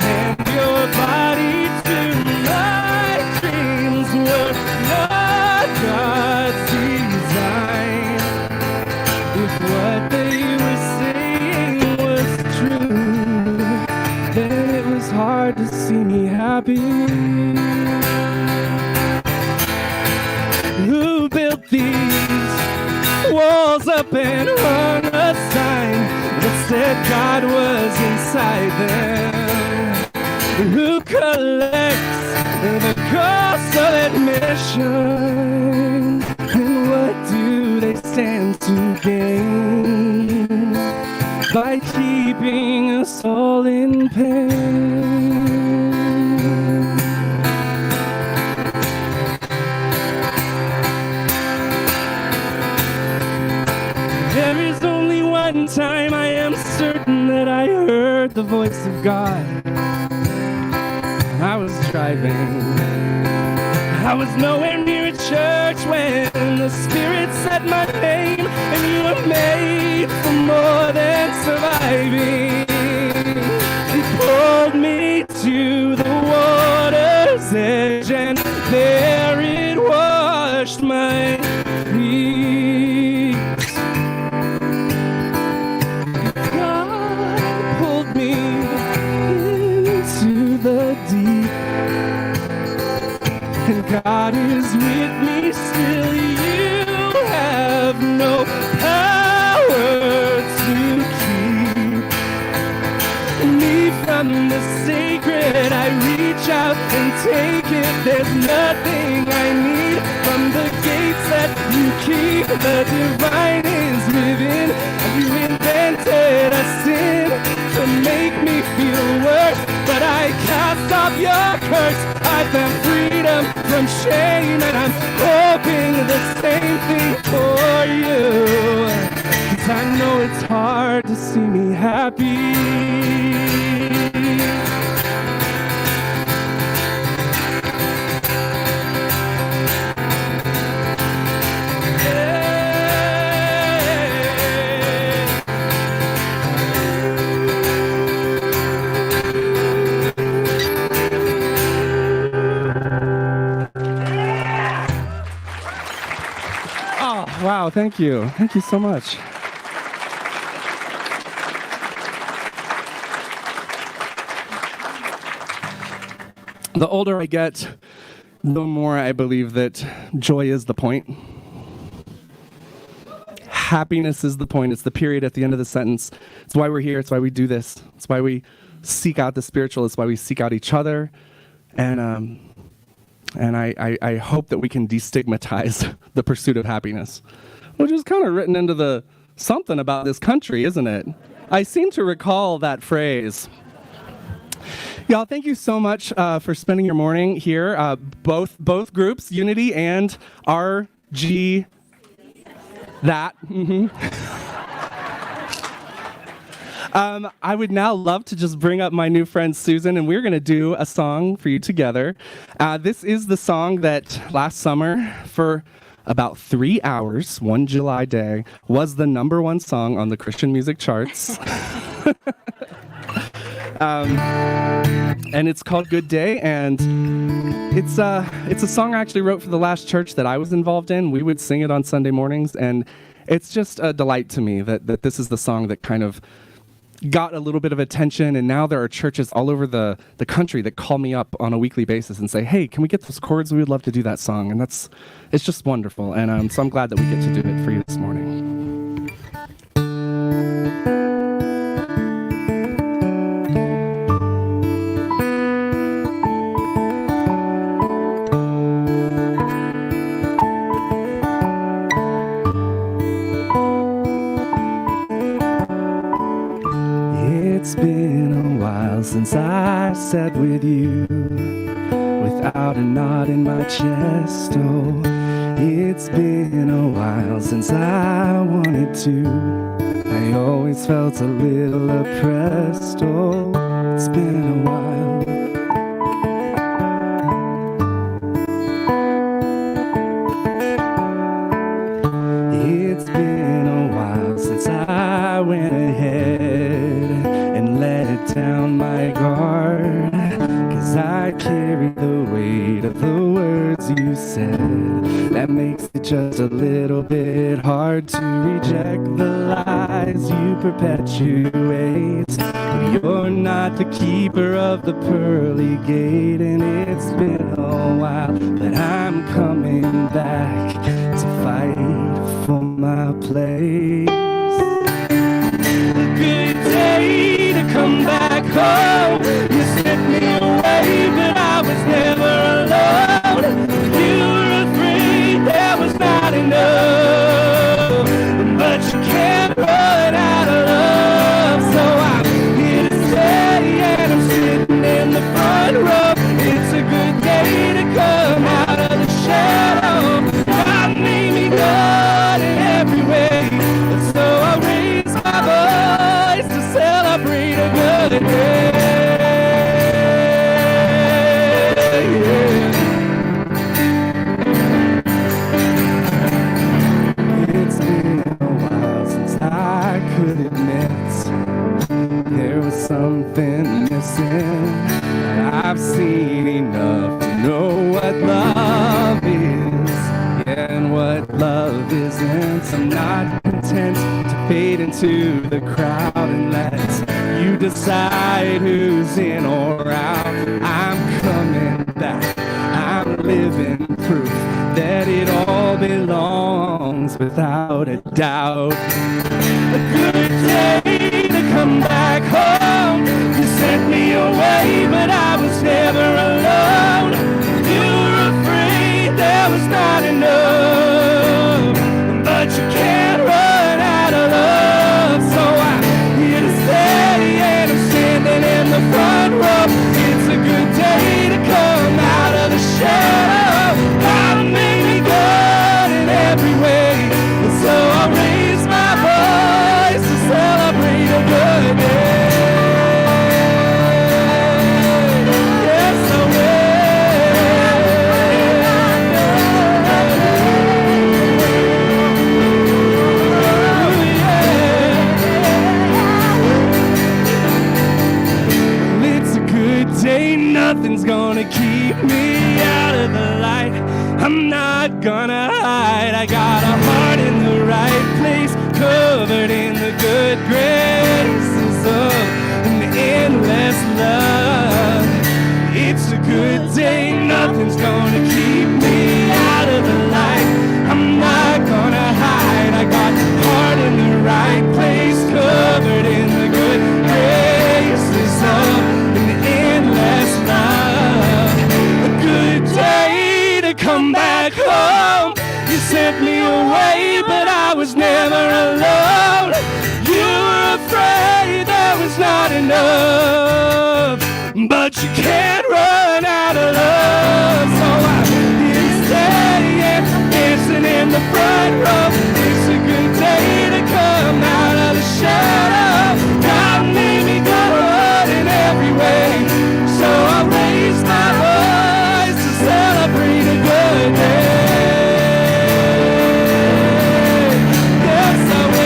and your body too. My dreams were not God's design. If what they were saying was true, then it was hard to see me happy. Who built these walls up and hung a sign that said God was inside them? Who collects the cost of admission? And what do they stand to gain by keeping us all in pain? There is only one time I am certain that I heard the voice of God. I was driving. I was nowhere near a church when the Spirit said my name, and you were made for more than surviving. He pulled me to the water's edge, and there it washed my feet. God pulled me into the deep, and God is with me still. You have no power to keep me from the sacred. I reach out and take it. There's nothing I need from the gates that you keep. The divine is within. You invented a sin to make me feel worse, but I cast off your curse. I found freedom from shame, and I'm hoping the same thing for you. 'Cause I know it's hard to see me happy. Oh, wow, thank you. Thank you so much. The older I get, the more I believe that joy is the point. Happiness is the point. It's the period at the end of the sentence. It's why we're here. It's why we do this. It's why we seek out the spiritual. It's why we seek out each other. And I hope that we can destigmatize the pursuit of happiness, which is kind of written into the something about this country, isn't it? I seem to recall that phrase. Y'all, thank you so much for spending your morning here. Both groups, Unity and RG, that. I would now love to just bring up my new friend Susan, and we're going to do a song for you together. This is the song that last summer, for about 3 hours, one July day, was the #1 song on the Christian music charts. And it's called Good Day, and it's a song I actually wrote for the last church that I was involved in. We would sing it on Sunday mornings, and it's just a delight to me that this is the song that kind of got a little bit of attention, and now there are churches all over the country that call me up on a weekly basis and say, hey, can we get those chords? We would love to do that song, and it's just wonderful, and so I'm glad that we get to do it for you this morning. It's been a while since I sat with you without a knot in my chest. Oh, it's been a while since I wanted to. I always felt a little oppressed. Oh, it's been a while. It's been a while since I went ahead and let down my guard, 'cause I carry the weight of the words you said. That makes it just a little bit hard to reject the lies you perpetuate. But you're not the keeper of the pearly gate, and it's been a while, but I'm coming back to fight for my place. A good day to come back home. You sent me away, but I was never alone. You were afraid there was not enough, but you can't run out of love. So I'm here to stay, and I'm sitting in the front row. It's a good day to come out of the shadow. God made me good in every way, so I raise my voice to celebrate a good day. It's been a while since I could admit there was something missing. I've seen enough to know what love is, and what love isn't. I'm not content to fade into the crowd and let you decide who's in or out. I'm coming back. I'm living proof that it all belongs without a doubt. A good day to come back home. You sent me away, but I was never alone. You were afraid there was not enough, but you can't run out of love. So I'm here to stay, and I'm standing in the front row. It's a good day to come out of the shadow. God made me good in every way, so I'll raise my voice to celebrate a good day. Yes, I will. Well, it's a good day, nothing's gonna keep me out of the light. I'm not gonna hide. I got a heart in the right place, covered in the good graces of an endless love. It's a good day, nothing's gonna keep me out of the light. I'm not gonna hide. I got a heart can't run out of love. So I'm here staying, dancing in the front row. It's a good day to come out of the shadow. God made me good in every way, so I'll raise my voice to celebrate a good day. Yes, I will.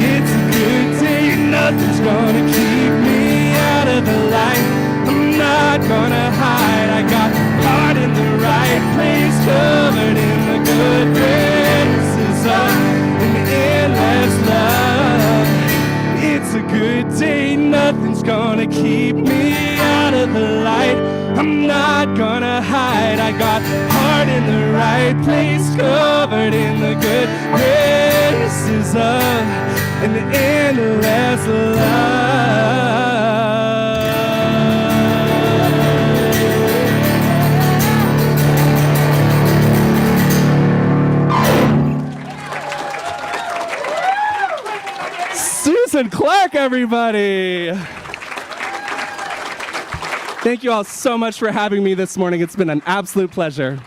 It's a good day, nothing's gonna keep me out of the light. I'm not gonna hide, I got heart in the right place, covered in the good graces of an endless love. It's a good day, nothing's gonna keep me out of the light. I'm not gonna hide, I got heart in the right place, covered in the good graces of an endless love. Susan Clark, everybody. Thank you all so much for having me this morning. It's been an absolute pleasure.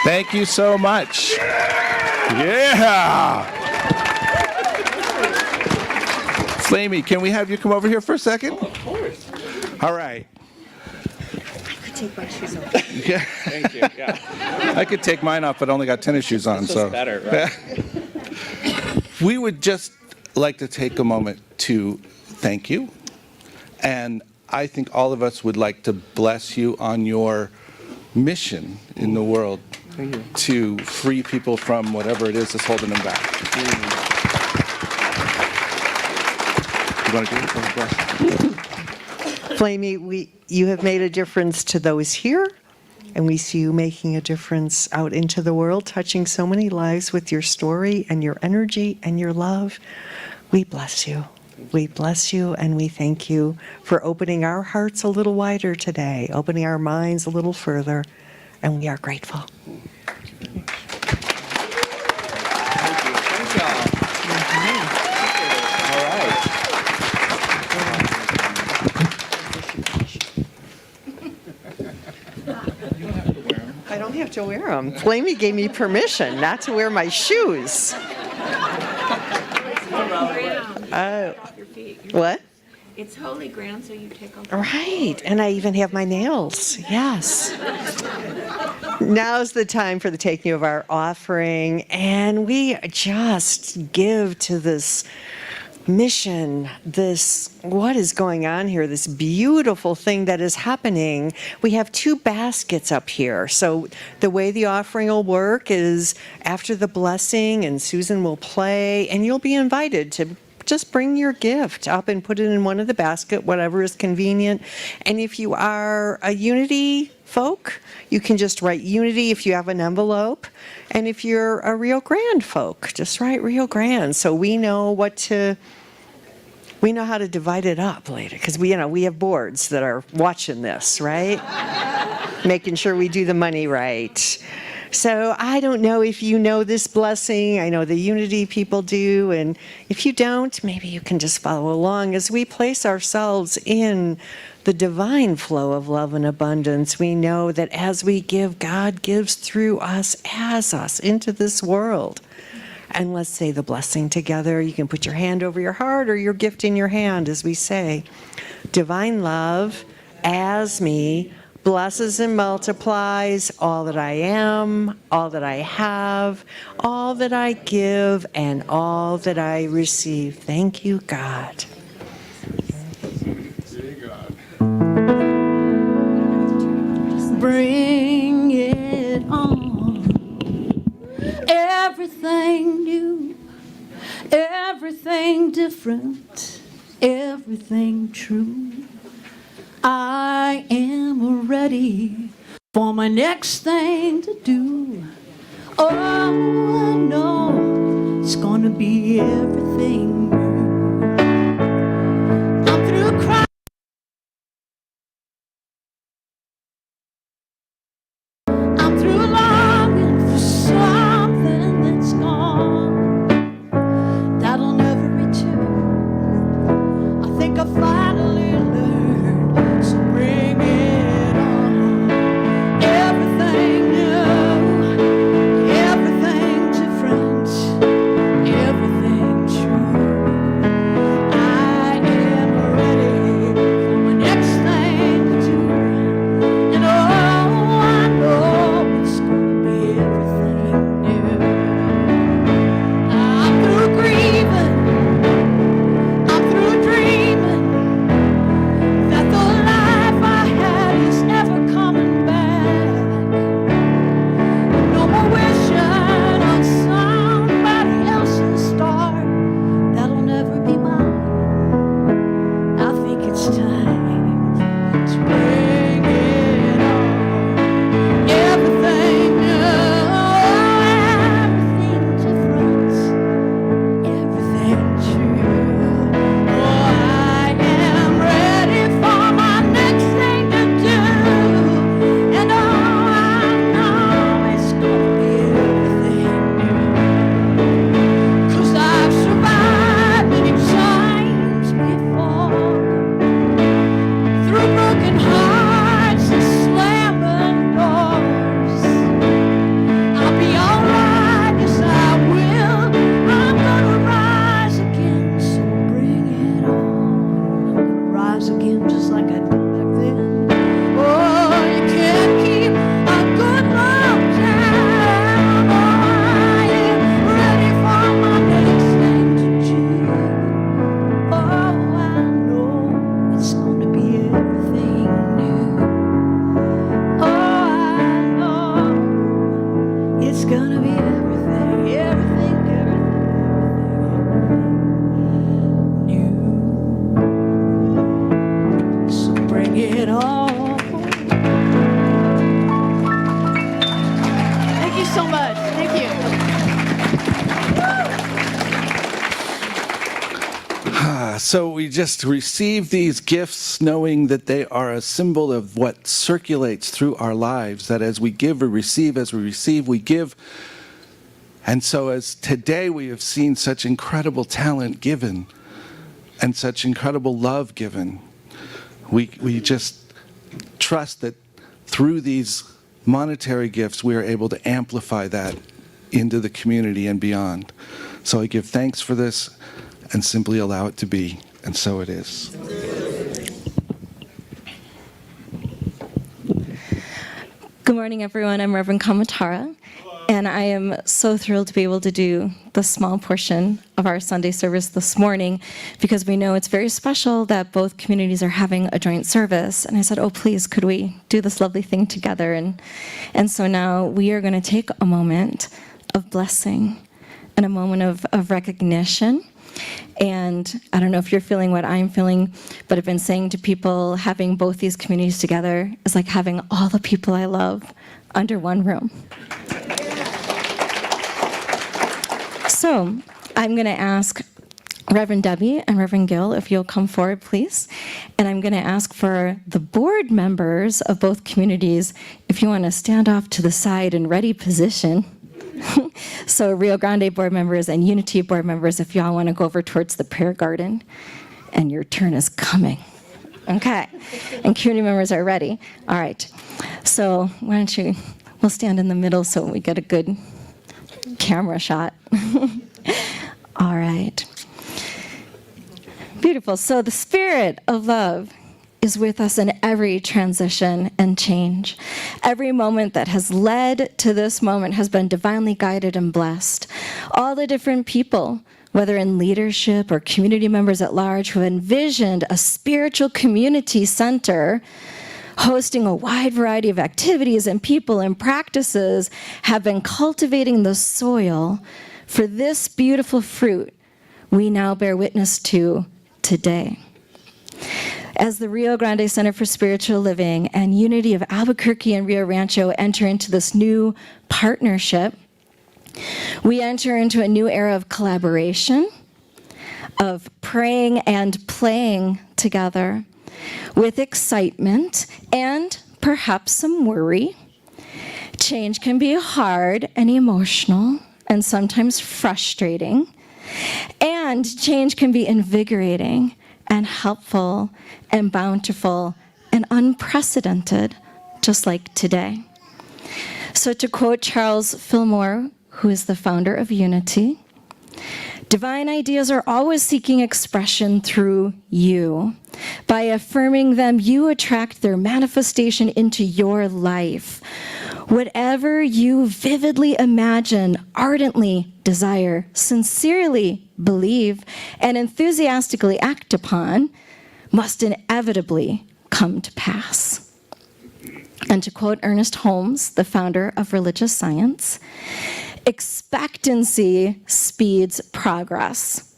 Thank you so much. Yeah. Flamy, can we have you come over here for a second? Of course. All right. Take my shoes off. Yeah. Thank you. Yeah. I could take mine off, but only got tennis shoes on. It's so just better, right? We would just like to take a moment to thank you. And I think all of us would like to bless you on your mission in the world to free people from whatever it is that's holding them back. You want to do it? Bless. Flamy, you have made a difference to those here, and we see you making a difference out into the world, touching so many lives with your story and your energy and your love. We bless you. We bless you, and we thank you for opening our hearts a little wider today, opening our minds a little further, and we are grateful. I don't have to wear them. Flamy gave me permission not to wear my shoes. Your feet. What? It's holy ground, so you take off. Right, and I even have my nails. Yes. Now's the time for the taking of our offering, and we just give to this mission, this what is going on here, this beautiful thing that is happening. We have 2 baskets up here. So the way the offering will work is after the blessing, and Susan will play, and you'll be invited to just bring your gift up and put it in one of the basket, whatever is convenient. And if you are a Unity folk, you can just write Unity if you have an envelope. And if you're a Rio Grande folk, just write Rio Grande. So we know we know how to divide it up later, because we have boards that are watching this, right? Making sure we do the money right. So I don't know if you know this blessing. I know the Unity people do. And if you don't, maybe you can just follow along as we place ourselves in the divine flow of love and abundance. We know that as we give, God gives through us, as us, into this world. And let's say the blessing together. You can put your hand over your heart or your gift in your hand as we say, divine love, as me, blesses and multiplies all that I am, all that I have, all that I give, and all that I receive. Thank you, God. Bring it on. Everything new, everything different, everything true. I am ready for my next thing to do. Oh, I know it's gonna be everything So we just receive these gifts knowing that they are a symbol of what circulates through our lives, that as we give, we receive, as we receive, we give. And so as today we have seen such incredible talent given and such incredible love given, we just trust that through these monetary gifts we are able to amplify that into the community and beyond. So I give thanks for this and simply allow it to be, and so it is. Good morning, everyone. I'm Reverend Kamatara, and I am so thrilled to be able to do the small portion of our Sunday service this morning because we know it's very special that both communities are having a joint service. And I said, oh, please, could we do this lovely thing together? And so now we are going to take a moment of blessing and a moment of recognition. And I don't know if you're feeling what I'm feeling, but I've been saying to people, having both these communities together is like having all the people I love under one room. So I'm going to ask Reverend Debbie and Reverend Gil if you'll come forward, please. And I'm going to ask for the board members of both communities if you want to stand off to the side in ready position. So Rio Grande board members and Unity board members, if y'all want to go over towards the prayer garden, and your turn is coming. Okay. And community members are ready. All right. So why don't we'll stand in the middle so we get a good camera shot. All right. Beautiful. So the spirit of love is with us in every transition and change. Every moment that has led to this moment has been divinely guided and blessed. All the different people, whether in leadership or community members at large, who envisioned a spiritual community center hosting a wide variety of activities and people and practices, have been cultivating the soil for this beautiful fruit we now bear witness to today. As the Rio Grande Center for Spiritual Living and Unity of Albuquerque and Rio Rancho enter into this new partnership, we enter into a new era of collaboration, of praying and playing together with excitement and perhaps some worry. Change can be hard and emotional and sometimes frustrating, and change can be invigorating and helpful and bountiful and unprecedented, just like today. So to quote Charles Fillmore, who is the founder of Unity, divine ideas are always seeking expression through you. By affirming them, you attract their manifestation into your life. Whatever you vividly imagine, ardently desire, sincerely believe, and enthusiastically act upon, must inevitably come to pass. And to quote Ernest Holmes, the founder of religious science, expectancy speeds progress.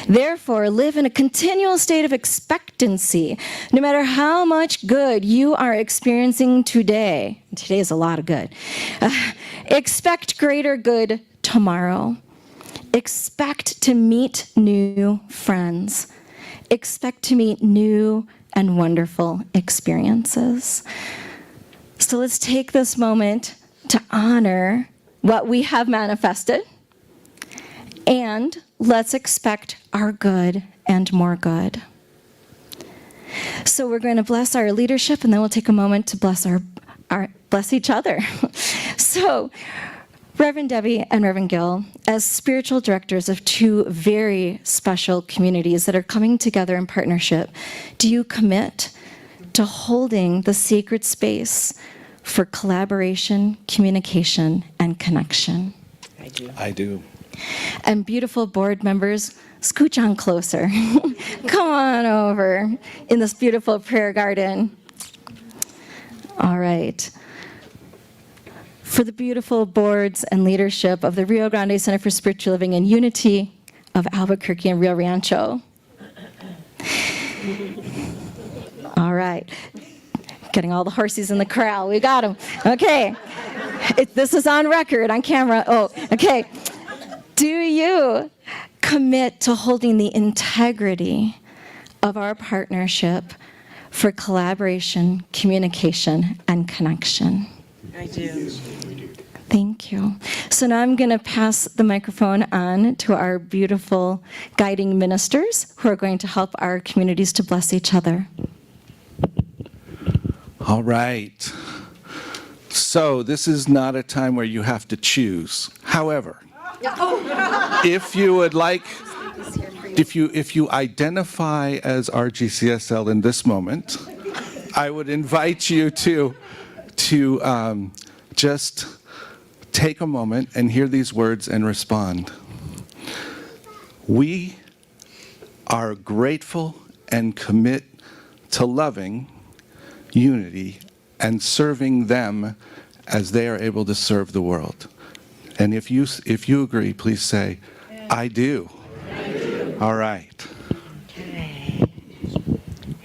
Therefore, live in a continual state of expectancy, no matter how much good you are experiencing today. Today is a lot of good. Expect greater good tomorrow. Expect to meet new friends. Expect to meet new and wonderful experiences. So let's take this moment to honor what we have manifested, and let's expect our good and more good. So we're going to bless our leadership, and then we'll take a moment to bless bless each other. So, Reverend Debbie and Reverend Gil, as spiritual directors of two very special communities that are coming together in partnership, do you commit to holding the sacred space for collaboration, communication, and connection? I do. And beautiful board members, scooch on closer. Come on over in this beautiful prayer garden. All right. For the beautiful boards and leadership of the Rio Grande Center for Spiritual Living and Unity of Albuquerque and Rio Rancho. All right. Getting all the horses in the corral. We got them. Okay. This is on record, on camera. Oh, okay. Do you commit to holding the integrity of our partnership for collaboration, communication, and connection? I do. Thank you. So now I'm going to pass the microphone on to our beautiful guiding ministers who are going to help our communities to bless each other. All right. So this is not a time where you have to choose. However, if you would like, if you identify as RGCSL in this moment, I would invite you to just take a moment and hear these words and respond. We are grateful and commit to loving unity and serving them as they are able to serve the world. And if you agree, please say, I do. I do. All right. Okay.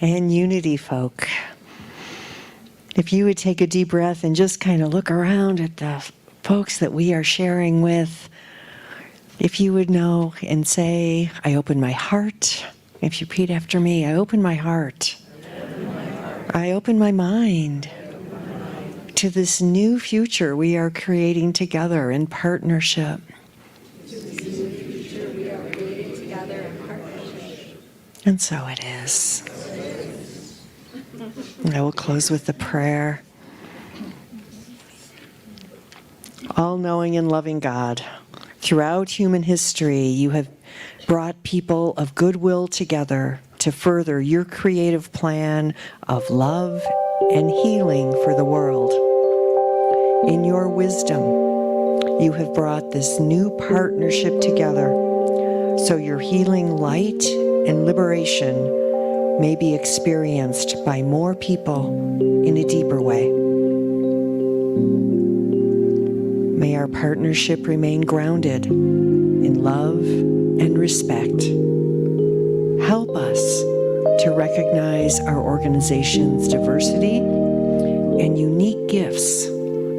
And unity, folk. If you would take a deep breath and just kind of look around at the folks that we are sharing with, if you would know and say, I open my heart. If you repeat after me, I open my heart. I open my mind to this new future we are creating together in partnership. And so it is. I will close with the prayer. All-knowing and loving God, throughout human history, you have brought people of goodwill together to further your creative plan of love and healing for the world. In your wisdom, you have brought this new partnership together so your healing light and liberation may be experienced by more people in a deeper way. May our partnership remain grounded in love and respect. Help us to recognize our organization's diversity and unique gifts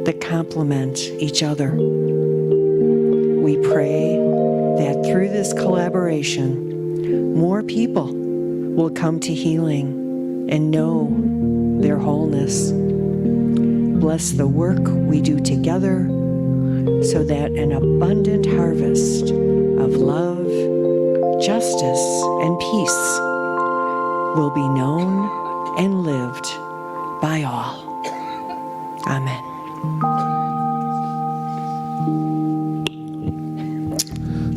that complement each other. We pray that through this collaboration, more people will come to healing and know their wholeness. Bless the work we do together so that an abundant harvest of love, justice, and peace will be known and lived by all. Amen.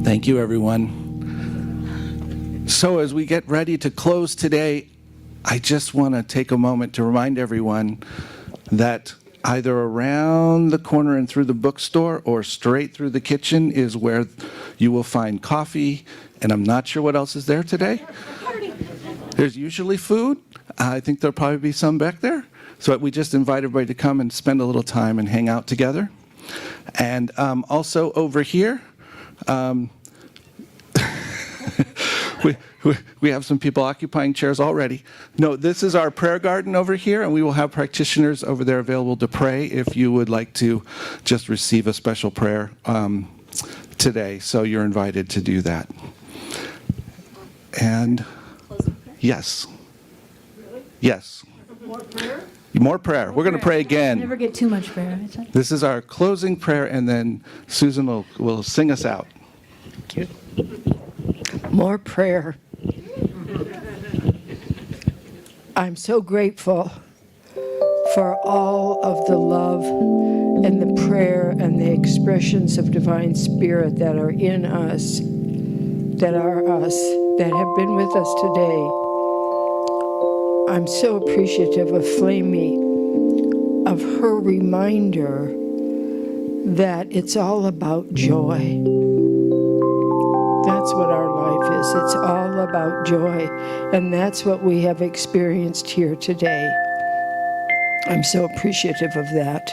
Thank you, everyone. So as we get ready to close today, I just want to take a moment to remind everyone that either around the corner and through the bookstore or straight through the kitchen is where you will find coffee, and I'm not sure what else is there today. There's usually food. I think there'll probably be some back there. So we just invite everybody to come and spend a little time and hang out together. And also over here, we have some people occupying chairs already. No, this is our prayer garden over here, and we will have practitioners over there available to pray if you would like to just receive a special prayer today. So you're invited to do that. And yes. Yes. More prayer? More prayer. We're going to pray again. Never get too much prayer. This is our closing prayer, and then Susan will sing us out. Thank you. More prayer. I'm so grateful for all of the love and the prayer and the expressions of divine spirit that are in us, that are us, that have been with us today. I'm so appreciative of Flamy, of her reminder that it's all about joy. That's what our life is. It's all about joy. And that's what we have experienced here today. I'm so appreciative of that.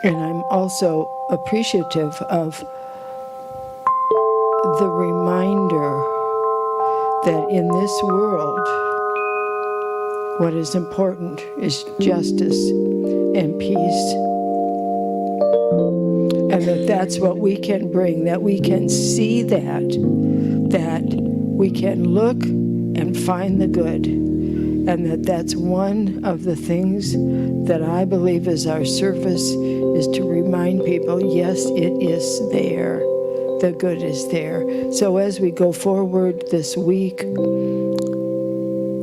And I'm also appreciative of the reminder that in this world, what is important is justice and peace. and that's what we can bring, that we can see that we can look and find the good, and that's one of the things that I believe is our service, is to remind people, yes, it is there. The good is there. So as we go forward this week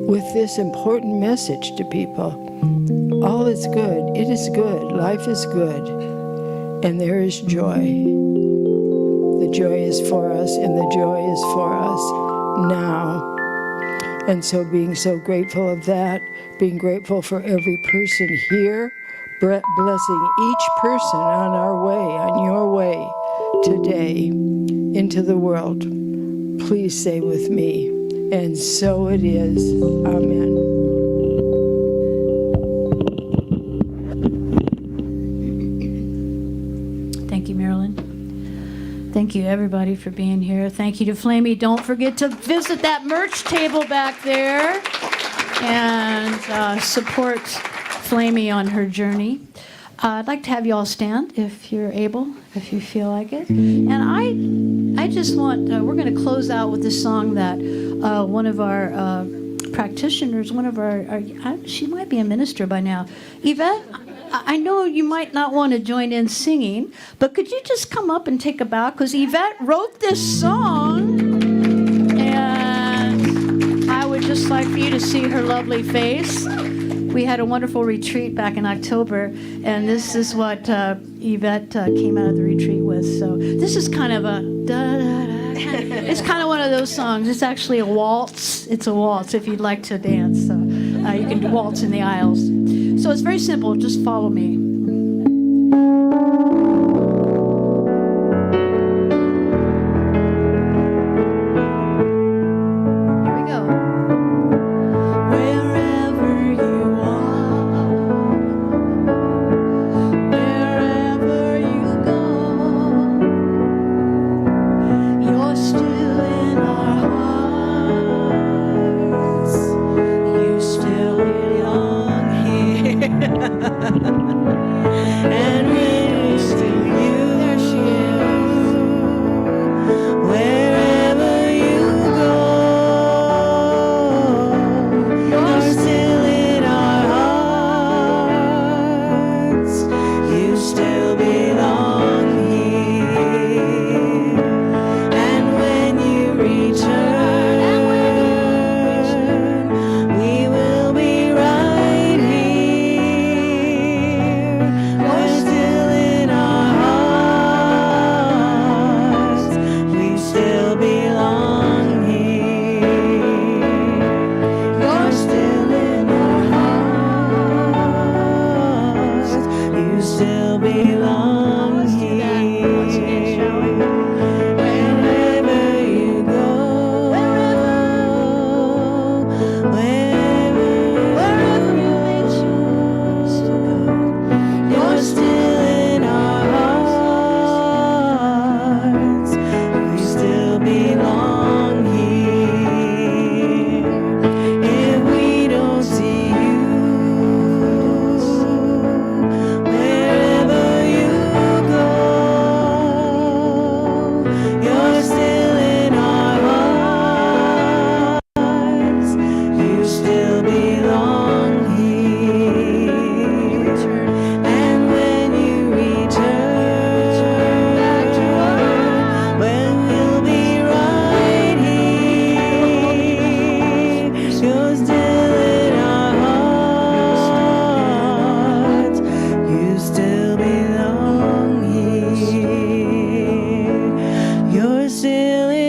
with this important message to people, all is good. It is good. Life is good. And there is joy. The joy is for us, and the joy is for us now. And so being so grateful of that, being grateful for every person here, blessing each person on our way, on your way today into the world. Please say with me, and so it is. Amen. Thank you, Marilyn. Thank you, everybody, for being here. Thank you to Flamy. Don't forget to visit that merch table back there and support Flamy on her journey. I'd like to have you all stand if you're able, if you feel like it. And I just want, we're going to close out with this song that one of our practitioners, she might be a minister by now. Yvette, I know you might not want to join in singing, but could you just come up and take a bow? Because Yvette wrote this song, and I would just like for you to see her lovely face. We had a wonderful retreat back in October, and this is what Yvette came out of the retreat with. So this is kind of a da-da-da. It's kind of one of those songs. It's actually a waltz. It's a waltz if you'd like to dance. So you can waltz in the aisles. So it's very simple. Just follow me. You're still in